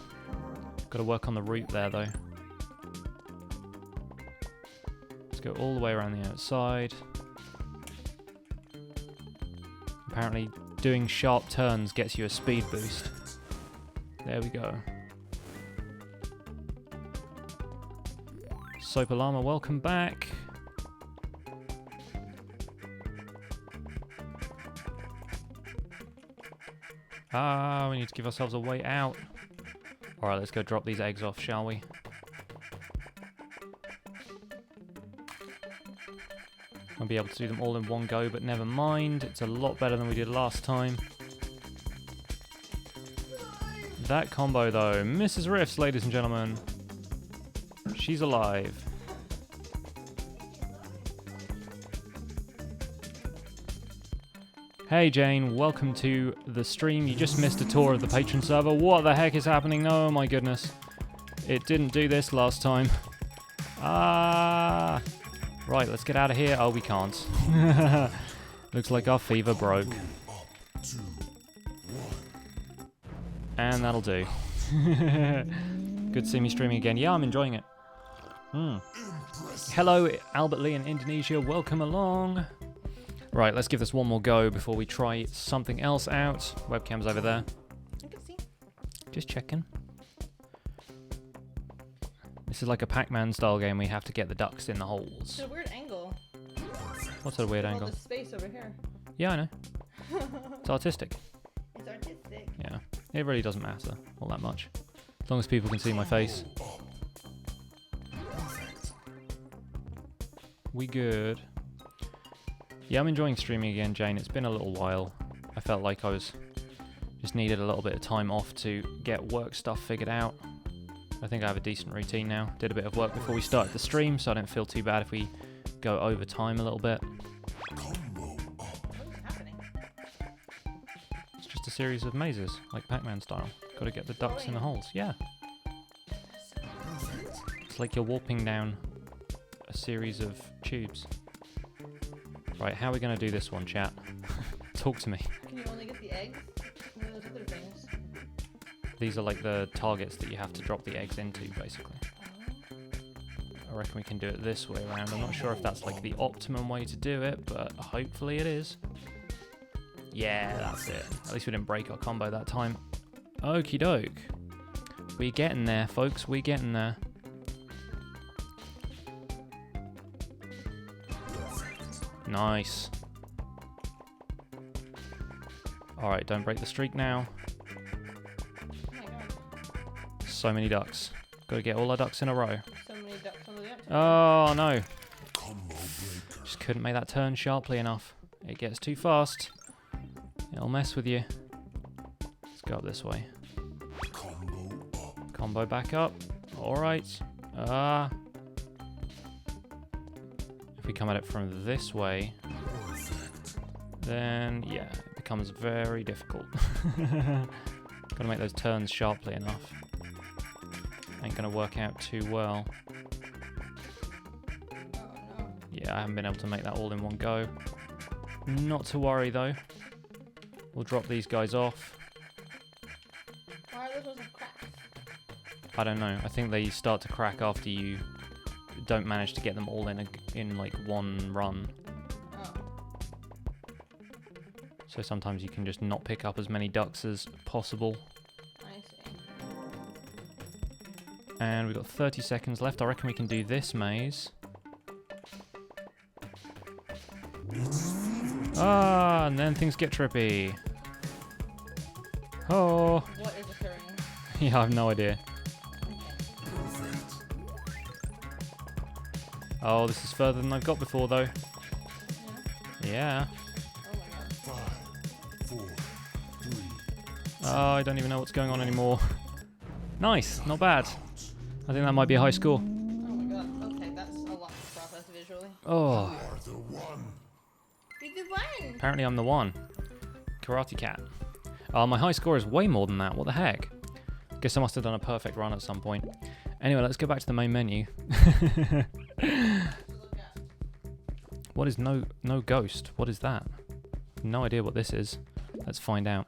Got to work on the route there, though. Let's go all the way around the outside. Apparently, doing sharp turns gets you a speed boost. There we go. Sopa Llama, welcome back. Ah, we need to give ourselves a way out. Alright, let's go drop these eggs off, shall we? I'll be able to do them all in one go, but never mind. It's a lot better than we did last time. That combo, though. Mrs. Rifts, ladies and gentlemen. She's alive. Hey Jane, welcome to the stream. You just missed a tour of the Patron server. What the heck is happening? Oh my goodness. It didn't do this last time. Ah! Right, let's get out of here. Oh, we can't. Looks like our fever broke. And that'll do. Good to see me streaming again. Yeah, I'm enjoying it. Hello, Albert Lee in Indonesia. Welcome along. Right, let's give this one more go before we try something else out. Webcam's over there. I can see. Just checking. This is like a Pac-Man style game. We have to get the ducks in the holes. It's a weird angle. What's a weird angle? All the space over here. Yeah, I know. It's artistic. It's artistic. Yeah, it really doesn't matter all that much. As long as people can see my face. We good. Yeah, I'm enjoying streaming again, Jane. It's been a little while. I felt like I just needed a little bit of time off to get work stuff figured out. I think I have a decent routine now. Did a bit of work before we started the stream, so I don't feel too bad if we go over time a little bit. What is happening? It's just a series of mazes, like Pac-Man style. Got to get the ducks in the holes. Yeah. It's like you're warping down a series of tubes. Right, how are we going to do this one, chat? Talk to me. Can you only get the eggs? No, those other things. These are like the targets that you have to drop the eggs into, basically. I reckon we can do it this way around. I'm not sure if that's like the optimum way to do it, but hopefully it is. Yeah, that's it. At least we didn't break our combo that time. Okie doke. We're getting there, folks. We're getting there. Nice. Alright, don't break the streak now. Oh my god. So many ducks. Gotta get all our ducks in a row. So many ducks on the outside. Oh no. Combo breaker. Just couldn't make that turn sharply enough. It gets too fast. It'll mess with you. Let's go up this way. Combo up. Combo back up. Alright. If we come at it from this way, Perfect. then yeah, it becomes very difficult. Gotta make those turns sharply enough. Ain't gonna work out too well. Oh no. Yeah, I haven't been able to make that all in one go. Not to worry though. We'll drop these guys off. Why are those ones cracked? I don't know. I think they start to crack after you don't manage to get them all in like one run. Oh. So sometimes you can just not pick up as many ducks as possible. I see. And we've got 30 seconds left. I reckon we can do this maze. Ah, and then things get trippy. Oh, What is occurring? yeah, I have no idea. Perfect. Oh, this is further than I've got before, though. Yeah. Yeah. Oh my god. 5, 4, 3. Oh, I don't even know what's going on anymore. Nice, not bad. I think that might be a high score. Oh my god. Okay, that's a lot to process visually. Oh, Are the one. Be the one! apparently I'm the one. Karate Cat. My high score is way more than that. What the heck? Guess I must have done a perfect run at some point. Anyway, let's go back to the main menu. What is no ghost? What is that? No idea what this is. Let's find out.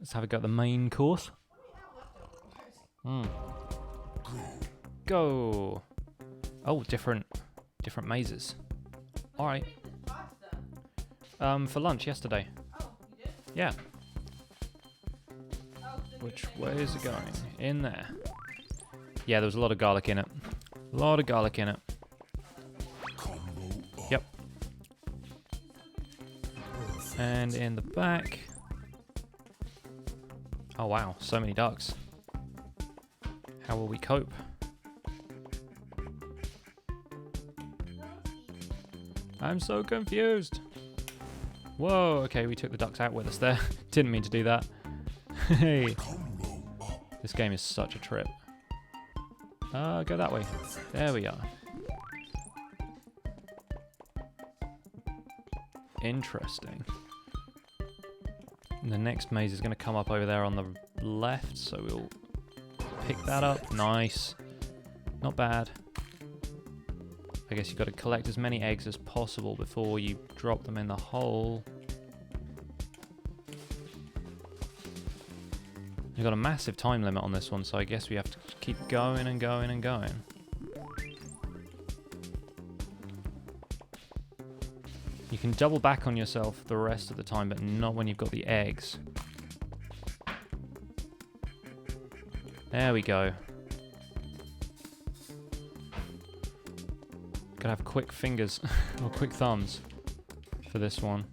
Let's have a go at the main course. Go. Oh, different mazes. All right. Pasta. For lunch yesterday. Oh, you did? Yeah. Oh, so Which you way did. is it going? In there. Yeah, there was a lot of garlic in it. A lot of garlic in it. Combo up. Yep. And in the back. Oh wow, so many ducks. How will we cope? I'm so confused. Whoa, okay, we took the ducks out with us there. Didn't mean to do that. Hey, Combo up. this game is such a trip. Go that way. There we are. Interesting. The next maze is going to come up over there on the left, so we'll pick that up. Nice. Not bad. I guess you've got to collect as many eggs as possible before you drop them in the hole. You've got a massive time limit on this one, so I guess we have to keep going and going and going. You can double back on yourself the rest of the time, but not when you've got the eggs. There we go. Gotta have quick fingers, or quick thumbs, for this one.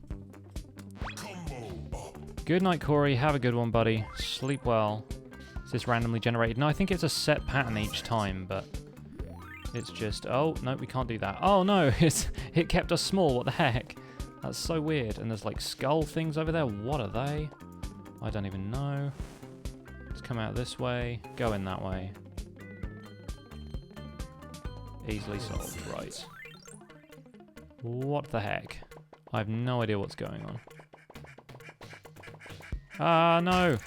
Combo up. Good night, Corey. Have a good one, buddy. Sleep well. Is this randomly generated? No, I think it's a set pattern each time, but it's just... Oh, no, we can't do that. Oh, no, it kept us small. What the heck? That's so weird. And there's, like, skull things over there. What are they? I don't even know. Let's come out this way. Go in that way. Easily solved. Right. What the heck? I have no idea what's going on. Ah, no.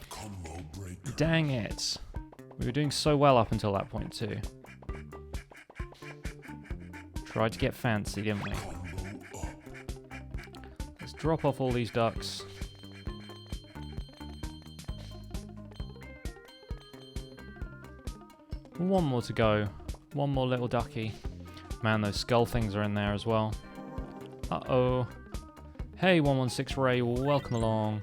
Combo breaker. Dang it. We were doing so well up until that point too. Tried to get fancy, didn't we? Let's drop off all these ducks. One more to go. One more little ducky. Man, those skull things are in there as well. Uh-oh. Hey, 116 Ray, welcome along.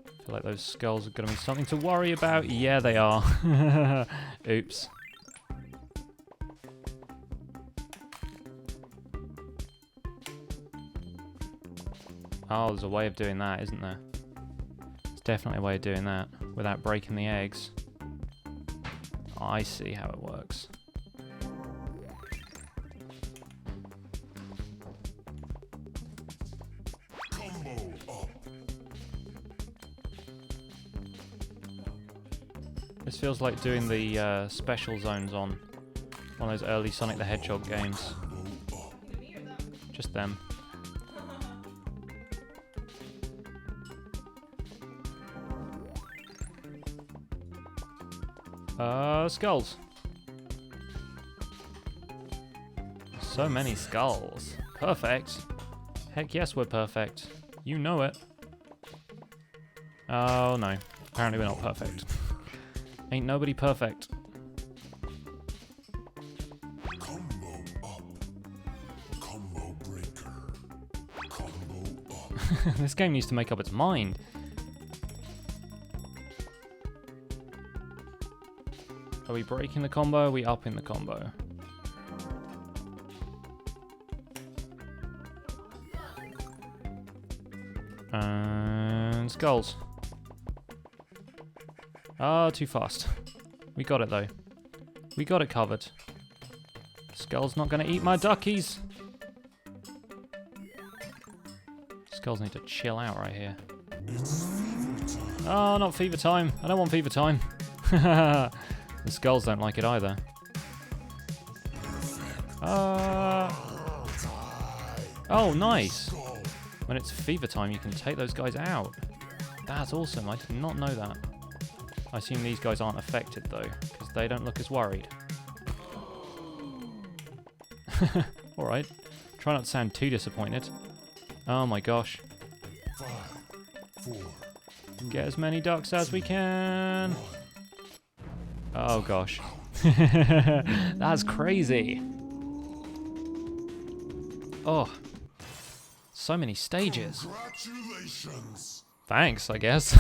I feel like those skulls are going to be something to worry about. Yeah, they are. Oops. Oh, there's a way of doing that, isn't there? There's definitely a way of doing that without breaking the eggs. I see how it works. Combo up. This feels like doing the special zones on one of those early Sonic the Hedgehog games. Me or them? Just them. Skulls. So many skulls. Perfect. Heck yes, we're perfect. You know it. Oh no. Apparently we're not perfect. Ain't nobody perfect. Combo up. Combo breaker. Combo up. This game needs to make up its mind. Are we breaking the combo? Are we upping the combo? And skulls. Ah, too fast. We got it though. We got it covered. Skull's not gonna eat my duckies. Skulls need to chill out right here. Oh, not fever time. I don't want fever time. The skulls don't like it either. Oh, nice. When it's fever time, you can take those guys out. That's awesome. I did not know that. I assume these guys aren't affected, though, because they don't look as worried. Alright. Try not to sound too disappointed. Oh my gosh. 5, 4, 3, Get as many ducks as we can. Oh gosh. That's crazy. Oh. So many stages. Congratulations. Thanks, I guess.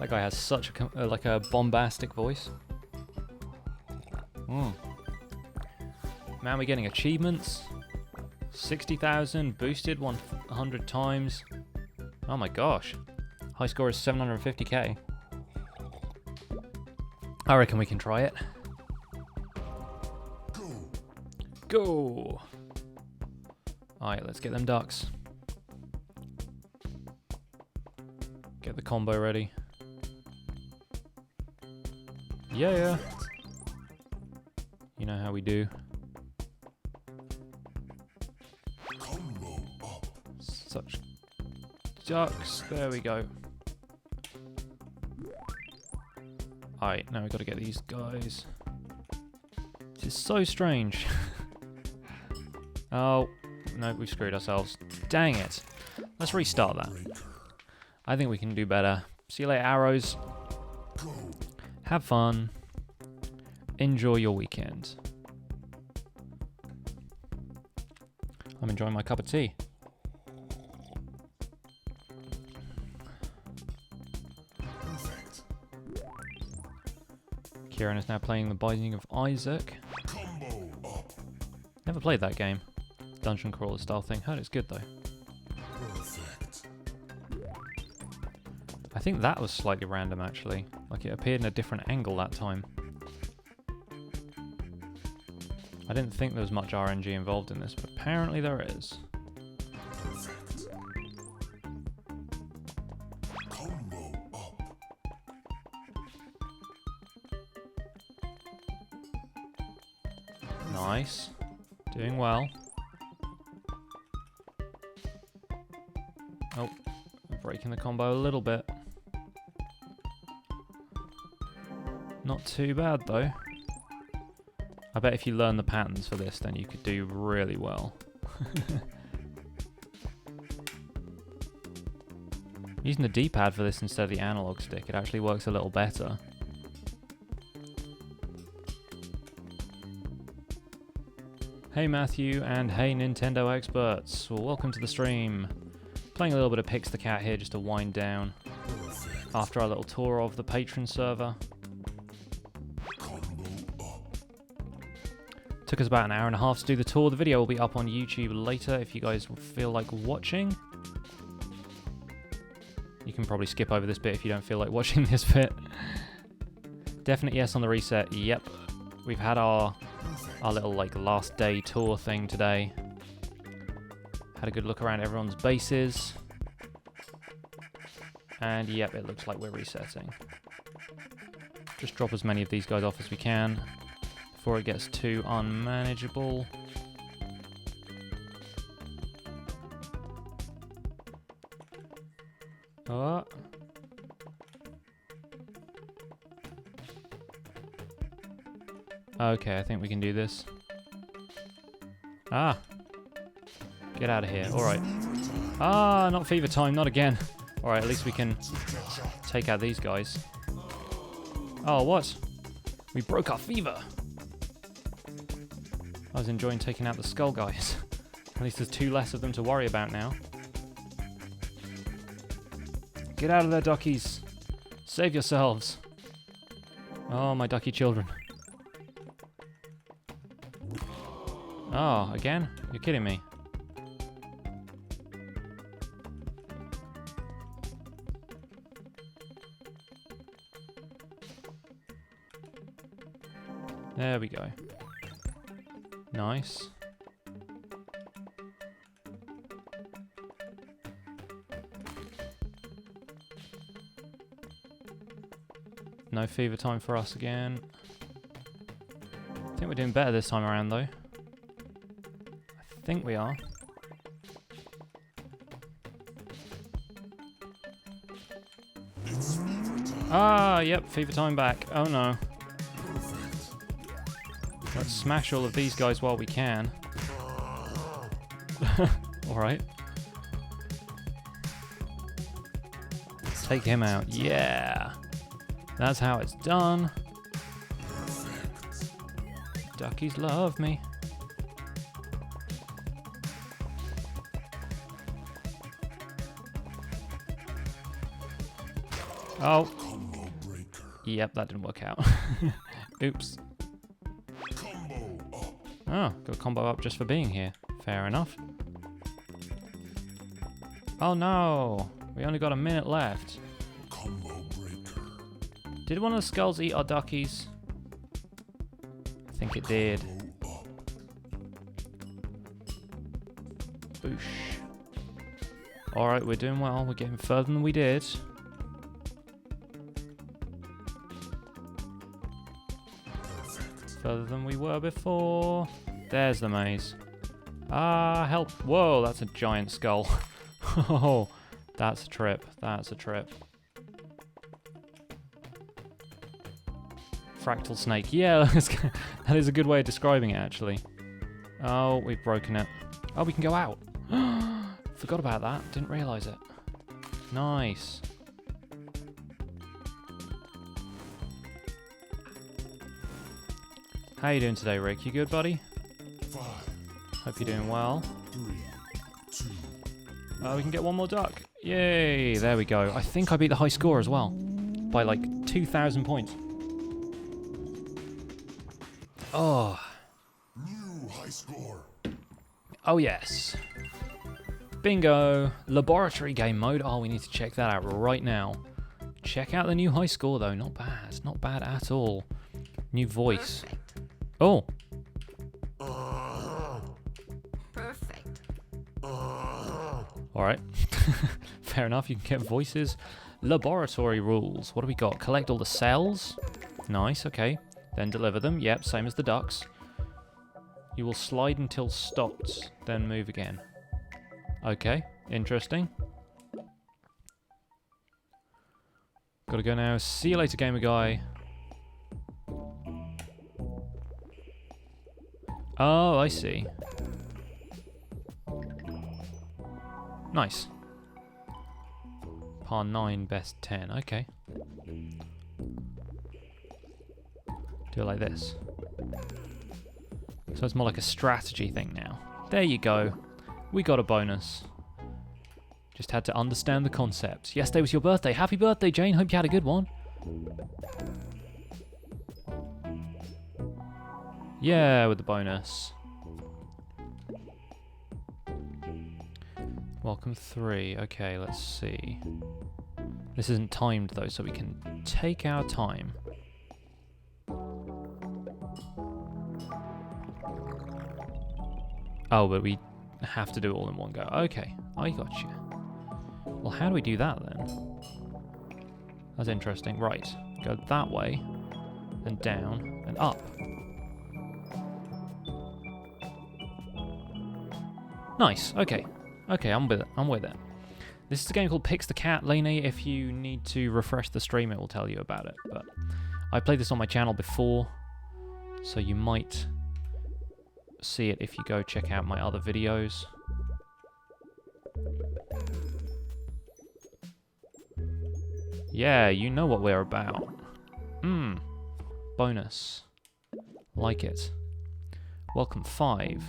That guy has such a like a bombastic voice. Man, we're getting achievements. 60,000 boosted 100 times. Oh my gosh. High score is 750k. I reckon we can try it. Go. Go! Alright, let's get them ducks. Get the combo ready. Yeah. You know how we do. Combo up. Such ducks. There we go. Alright, now we've got to get these guys. This is so strange. Oh, no, we screwed ourselves. Dang it. Let's restart that. I think we can do better. See you later, arrows. Go. Have fun. Enjoy your weekend. I'm enjoying my cup of tea. Perfect. Kieran is now playing The Binding of Isaac. Combo up. Never played that game. Dungeon crawler style thing. Heard it's good though. Perfect. I think that was slightly random actually. Like it appeared in a different angle that time. I didn't think there was much RNG involved in this, but apparently there is. Perfect. Combo up. Nice. Doing well. Oh, breaking the combo a little bit. Not too bad though. I bet if you learn the patterns for this, then you could do really well. Using the D-pad for this instead of the analog stick, it actually works a little better. Hey Matthew, and hey Nintendo experts. Well, welcome to the stream. Playing a little bit of Pix the Cat here just to wind down after our little tour of the Patron server. Took us about an hour and a half to do the tour. The video will be up on YouTube later if you guys feel like watching. You can probably skip over this bit if you don't feel like watching this bit. Definite yes on the reset. Yep. We've had our little like last day tour thing today. Had a good look around everyone's bases. And yep, it looks like we're resetting. Just drop as many of these guys off as we can before it gets too unmanageable. Oh. Okay, I think we can do this. Ah! Get out of here. Alright. Ah, not fever time, not again. Alright, at least we can take out these guys. Oh, what? We broke our fever! I was enjoying taking out the skull guys. At least there's 2 less of them to worry about now. Get out of there, duckies! Save yourselves! Oh, my ducky children. Oh, again? You're kidding me. There we go. Nice. No fever time for us again. I think we're doing better this time around though. I think we are. Ah, yep, fever time back. Oh no. Let's smash all of these guys while we can. Alright. Take him out. Yeah! That's how it's done. Duckies love me. Oh. Yep, that didn't work out. Oops. Oh, got a combo up just for being here. Fair enough. Oh no! We only got a minute left. Did one of the skulls eat our duckies? I think it did. Boosh. Alright, we're doing well. We're getting further than we did. Further than we were before. There's the maze. Ah, help. Whoa, that's a giant skull. Oh, that's a trip. That's a trip. Fractal snake. Yeah, that is a good way of describing it, actually. Oh, we've broken it. Oh, we can go out. Forgot about that. Didn't realise it. Nice. How you doing today, Rick? You good, buddy? 5, Hope you're doing well. 3, 2. We can get one more duck. Yay! There we go. I think I beat the high score as well. By like 2,000 points. Oh. New high score. Oh yes. Bingo. Laboratory game mode. Oh, we need to check that out right now. Check out the new high score though. Not bad. Not bad at all. New voice. Oh. Perfect. Alright. Fair enough. You can get voices. Laboratory rules. What do we got? Collect all the cells. Nice. Okay. Then deliver them. Yep. Same as the ducks. You will slide until stopped. Then move again. Okay. Interesting. Gotta go now. See you later, gamer guy. Oh, I see. Nice. Par 9, best 10. Okay. Do it like this. So it's more like a strategy thing now. There you go. We got a bonus. Just had to understand the concept. Yesterday was your birthday. Happy birthday, Jane. Hope you had a good one. Yeah, with the bonus. Welcome 3. Okay, let's see. This isn't timed though, so we can take our time. Oh, but we have to do it all in one go. Okay, I got you. Well, how do we do that then? That's interesting. Right, go that way, then down, and up. Nice, okay. Okay, I'm with it. I'm with it. This is a game called Pix The Cat. Lainey, if you need to refresh the stream, it will tell you about it. But I played this on my channel before, so you might see it if you go check out my other videos. Yeah, you know what we're about. Bonus. Like it. Welcome 5.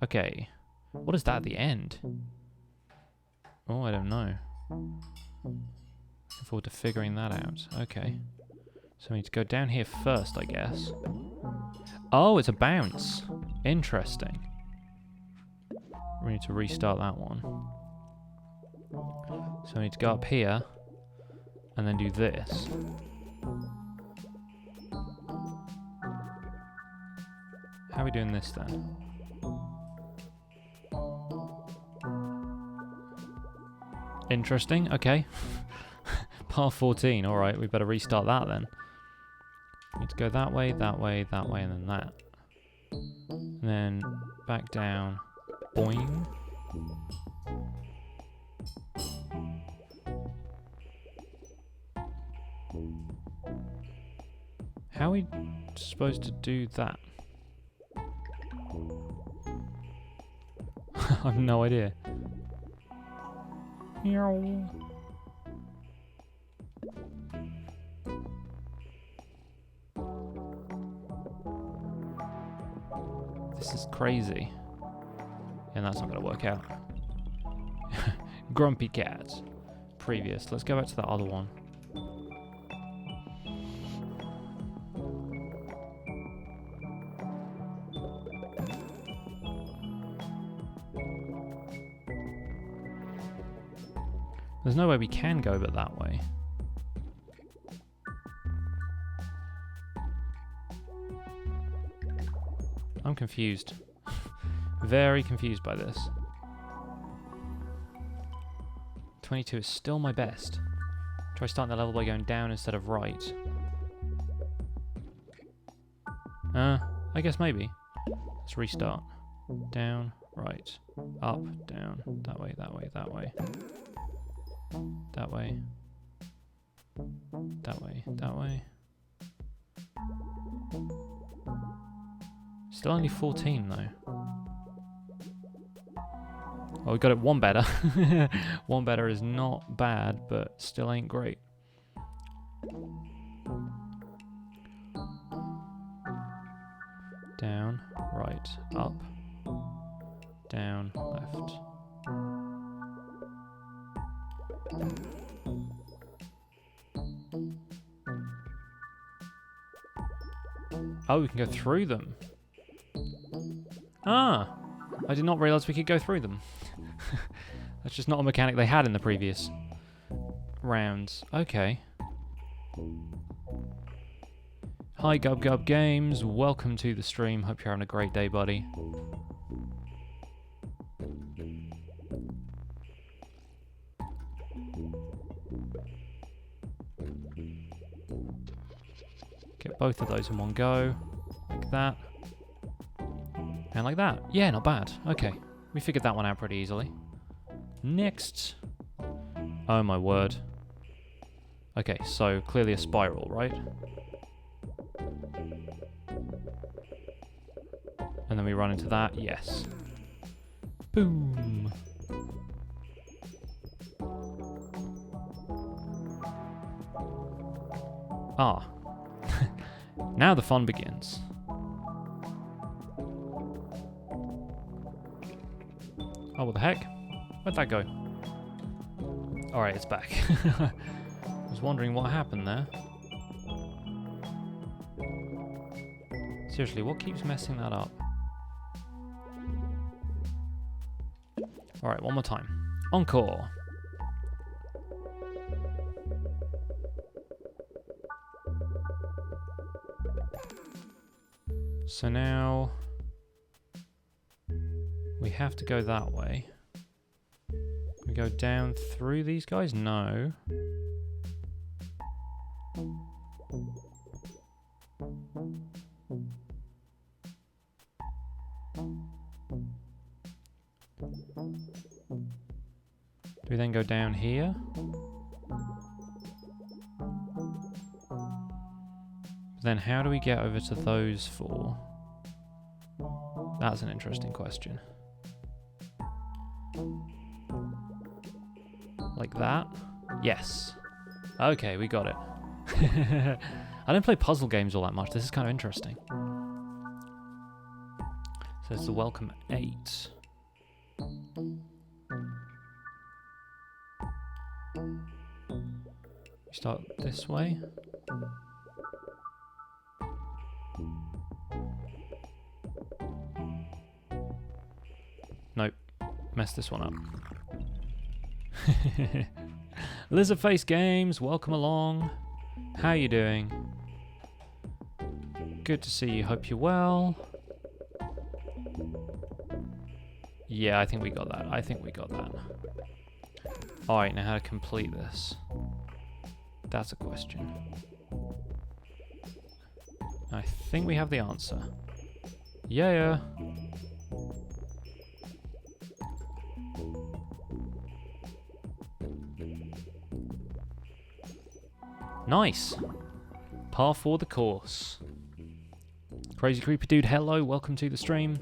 Okay. What is that at the end? Oh, I don't know. Looking forward to figuring that out. Okay. So we need to go down here first, I guess. Oh, it's a bounce. Interesting. We need to restart that one. So we need to go up here and then do this. How are we doing this then? Interesting, okay. Par 14, alright, we better restart that then. Need to go that way, and then that. And then back down. Boing. How are we supposed to do that? I have no idea. This is crazy. And that's not going to work out. Grumpy cat. Previous. Let's go back to that other one. There's no way we can go but that way. I'm confused. Very confused by this. 22 is still my best. Try starting the level by going down instead of right. I guess maybe. Let's restart. Down, right, up, down, that way, that way, that way. That way. That way, that way. Still only 14 though. Well, we got it one better. One better is not bad, but still ain't great. Down, right, up, down, left. Oh, we can go through them. Ah! I did not realise we could go through them. That's just not a mechanic they had in the previous rounds. Okay. Hi Gub Gub Games, welcome to the stream. Hope you're having a great day, buddy. Get both of those in one go, like that. And like that. Yeah, not bad. Okay. We figured that one out pretty easily. Next. Oh my word. Okay, so clearly a spiral, right? And then we run into that, yes. Boom! Ah. Now the fun begins. Oh, what the heck? Where'd that go? Alright, it's back. I was wondering what happened there. Seriously, what keeps messing that up? Alright, one more time. Encore! So now we have to go that way. We go down through these guys? No. Do we then go down here? Then how do we get over to those four? That's an interesting question. Like that? Yes. Okay, we got it. I don't play puzzle games all that much. This is kind of interesting. So it's the welcome 8. We start this way. Nope. Messed this one up. Lizardface Games, welcome along. How you doing? Good to see you. Hope you're well. Yeah, I think we got that. I think we got that. Alright, now how to complete this? That's a question. I think we have the answer. Yeah. Nice. Par for the course. Crazy Creepy Dude, hello, welcome to the stream.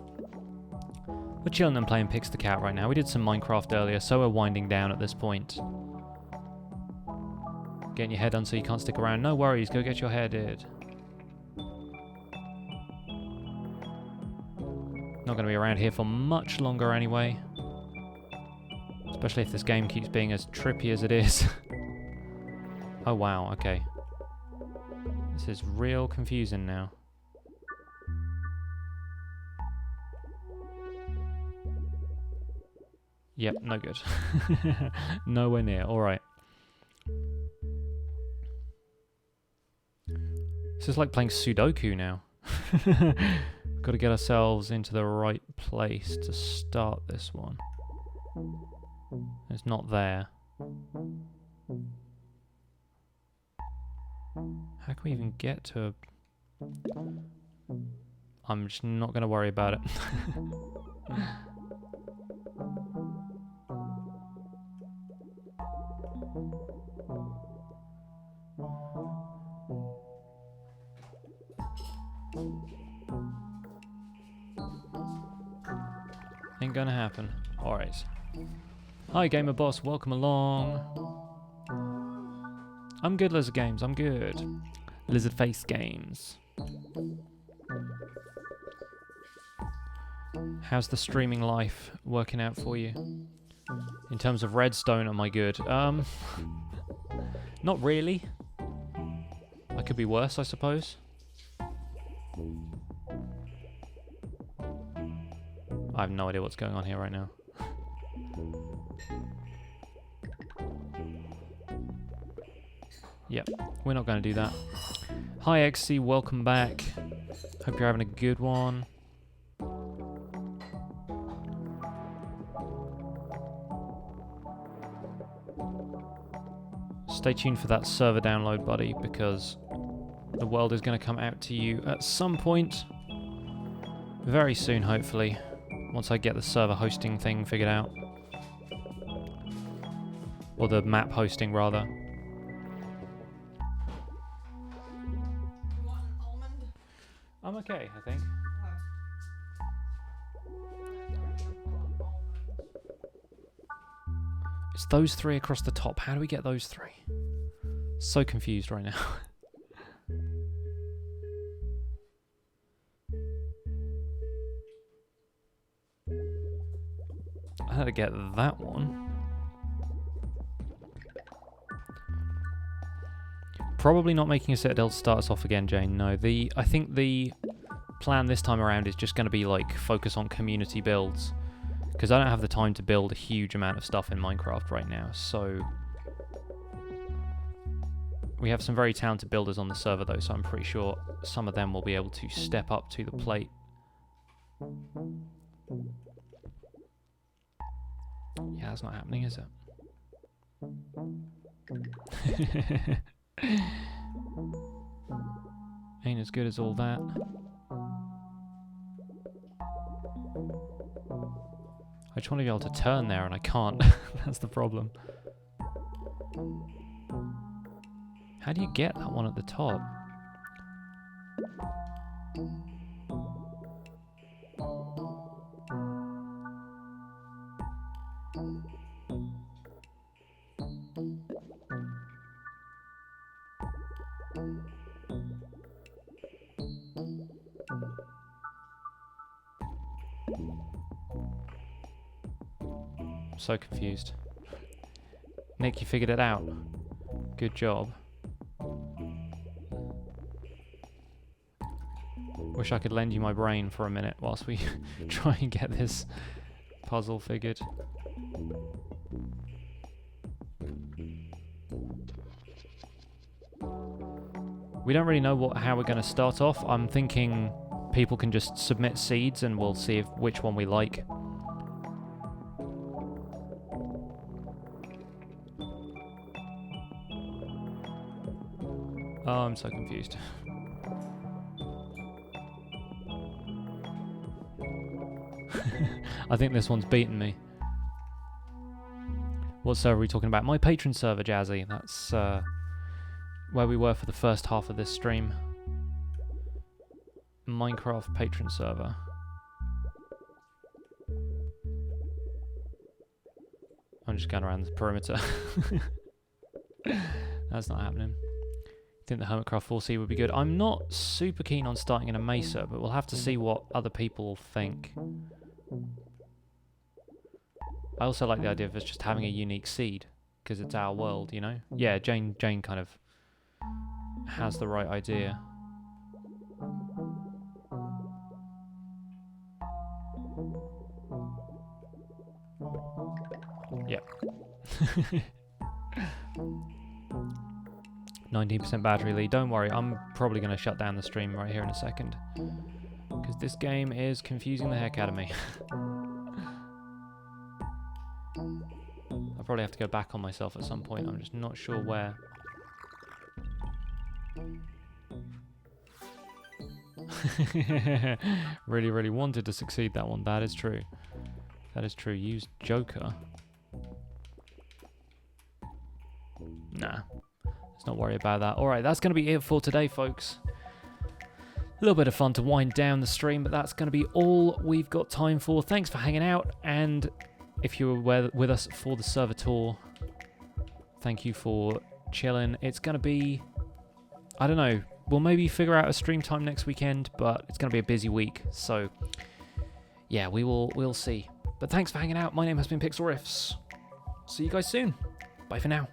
We're chilling and playing Pix the Cat right now. We did some Minecraft earlier, so we're winding down at this point. Getting your hair done so you can't stick around. No worries, go get your hair did. Not going to be around here for much longer anyway. Especially if this game keeps being as trippy as it is. Oh wow, okay. This is real confusing now. Yep, no good. Nowhere near, alright. This is like playing Sudoku now. Got to get ourselves into the right place to start this one. It's not there. How can we even get to a... I'm just not going to worry about it. Ain't gonna happen. Alright. Hi Gamer Boss, welcome along. I'm good, Lizard Games, I'm good. Lizard Face Games. How's the streaming life working out for you? In terms of redstone, am I good? Not really. I could be worse, I suppose. I have no idea what's going on here right now. Yep, we're not going to do that. Hi XC, welcome back. Hope you're having a good one. Stay tuned for that server download, buddy, because the world is going to come out to you at some point. Very soon, hopefully. Once I get the server hosting thing figured out. Or the map hosting, rather. I'm okay, I think. It's those three across the top. How do we get those three? So confused right now. I had to get that one. Probably not making a Citadel to start us off again, Jane. No, I think the plan this time around is just going to be like focus on community builds, because I don't have the time to build a huge amount of stuff in Minecraft right now. So we have some very talented builders on the server though, so I'm pretty sure some of them will be able to step up to the plate. Yeah, that's not happening, is it? Ain't as good as all that. I just want to be able to turn there and I can't. That's the problem. How do you get that one at the top? So confused. Nick, you figured it out. Good job. Wish I could lend you my brain for a minute whilst we try and get this puzzle figured. We don't really know how we're going to start off. I'm thinking people can just submit seeds and we'll see which one we like. Oh, I'm so confused. I think this one's beaten me. What server are we talking about? My Patron server, Jazzy. That's where we were for the first half of this stream. Minecraft Patron server. I'm just going around the perimeter. That's not happening. I think the Hermitcraft 4C would be good. I'm not super keen on starting in a mesa, but we'll have to see what other people think. I also like the idea of us just having a unique seed, because it's our world, you know? Yeah, Jane kind of has the right idea. Yep. 19% battery lead. Don't worry, I'm probably going to shut down the stream right here in a second, because this game is confusing the heck out of me. I'll probably have to go back on myself at some point. I'm just not sure where. Really wanted to succeed that one. That is true. That is true. Use Joker. Nah. Let's not worry about that. Alright, that's going to be it for today, folks. A little bit of fun to wind down the stream, but that's going to be all we've got time for. Thanks for hanging out, and if you were with us for the server tour, thank you for chilling. It's going to be, I don't know, we'll maybe figure out a stream time next weekend, but it's going to be a busy week, so yeah, we'll see. But thanks for hanging out. My name has been PixlRifts. See you guys soon. Bye for now.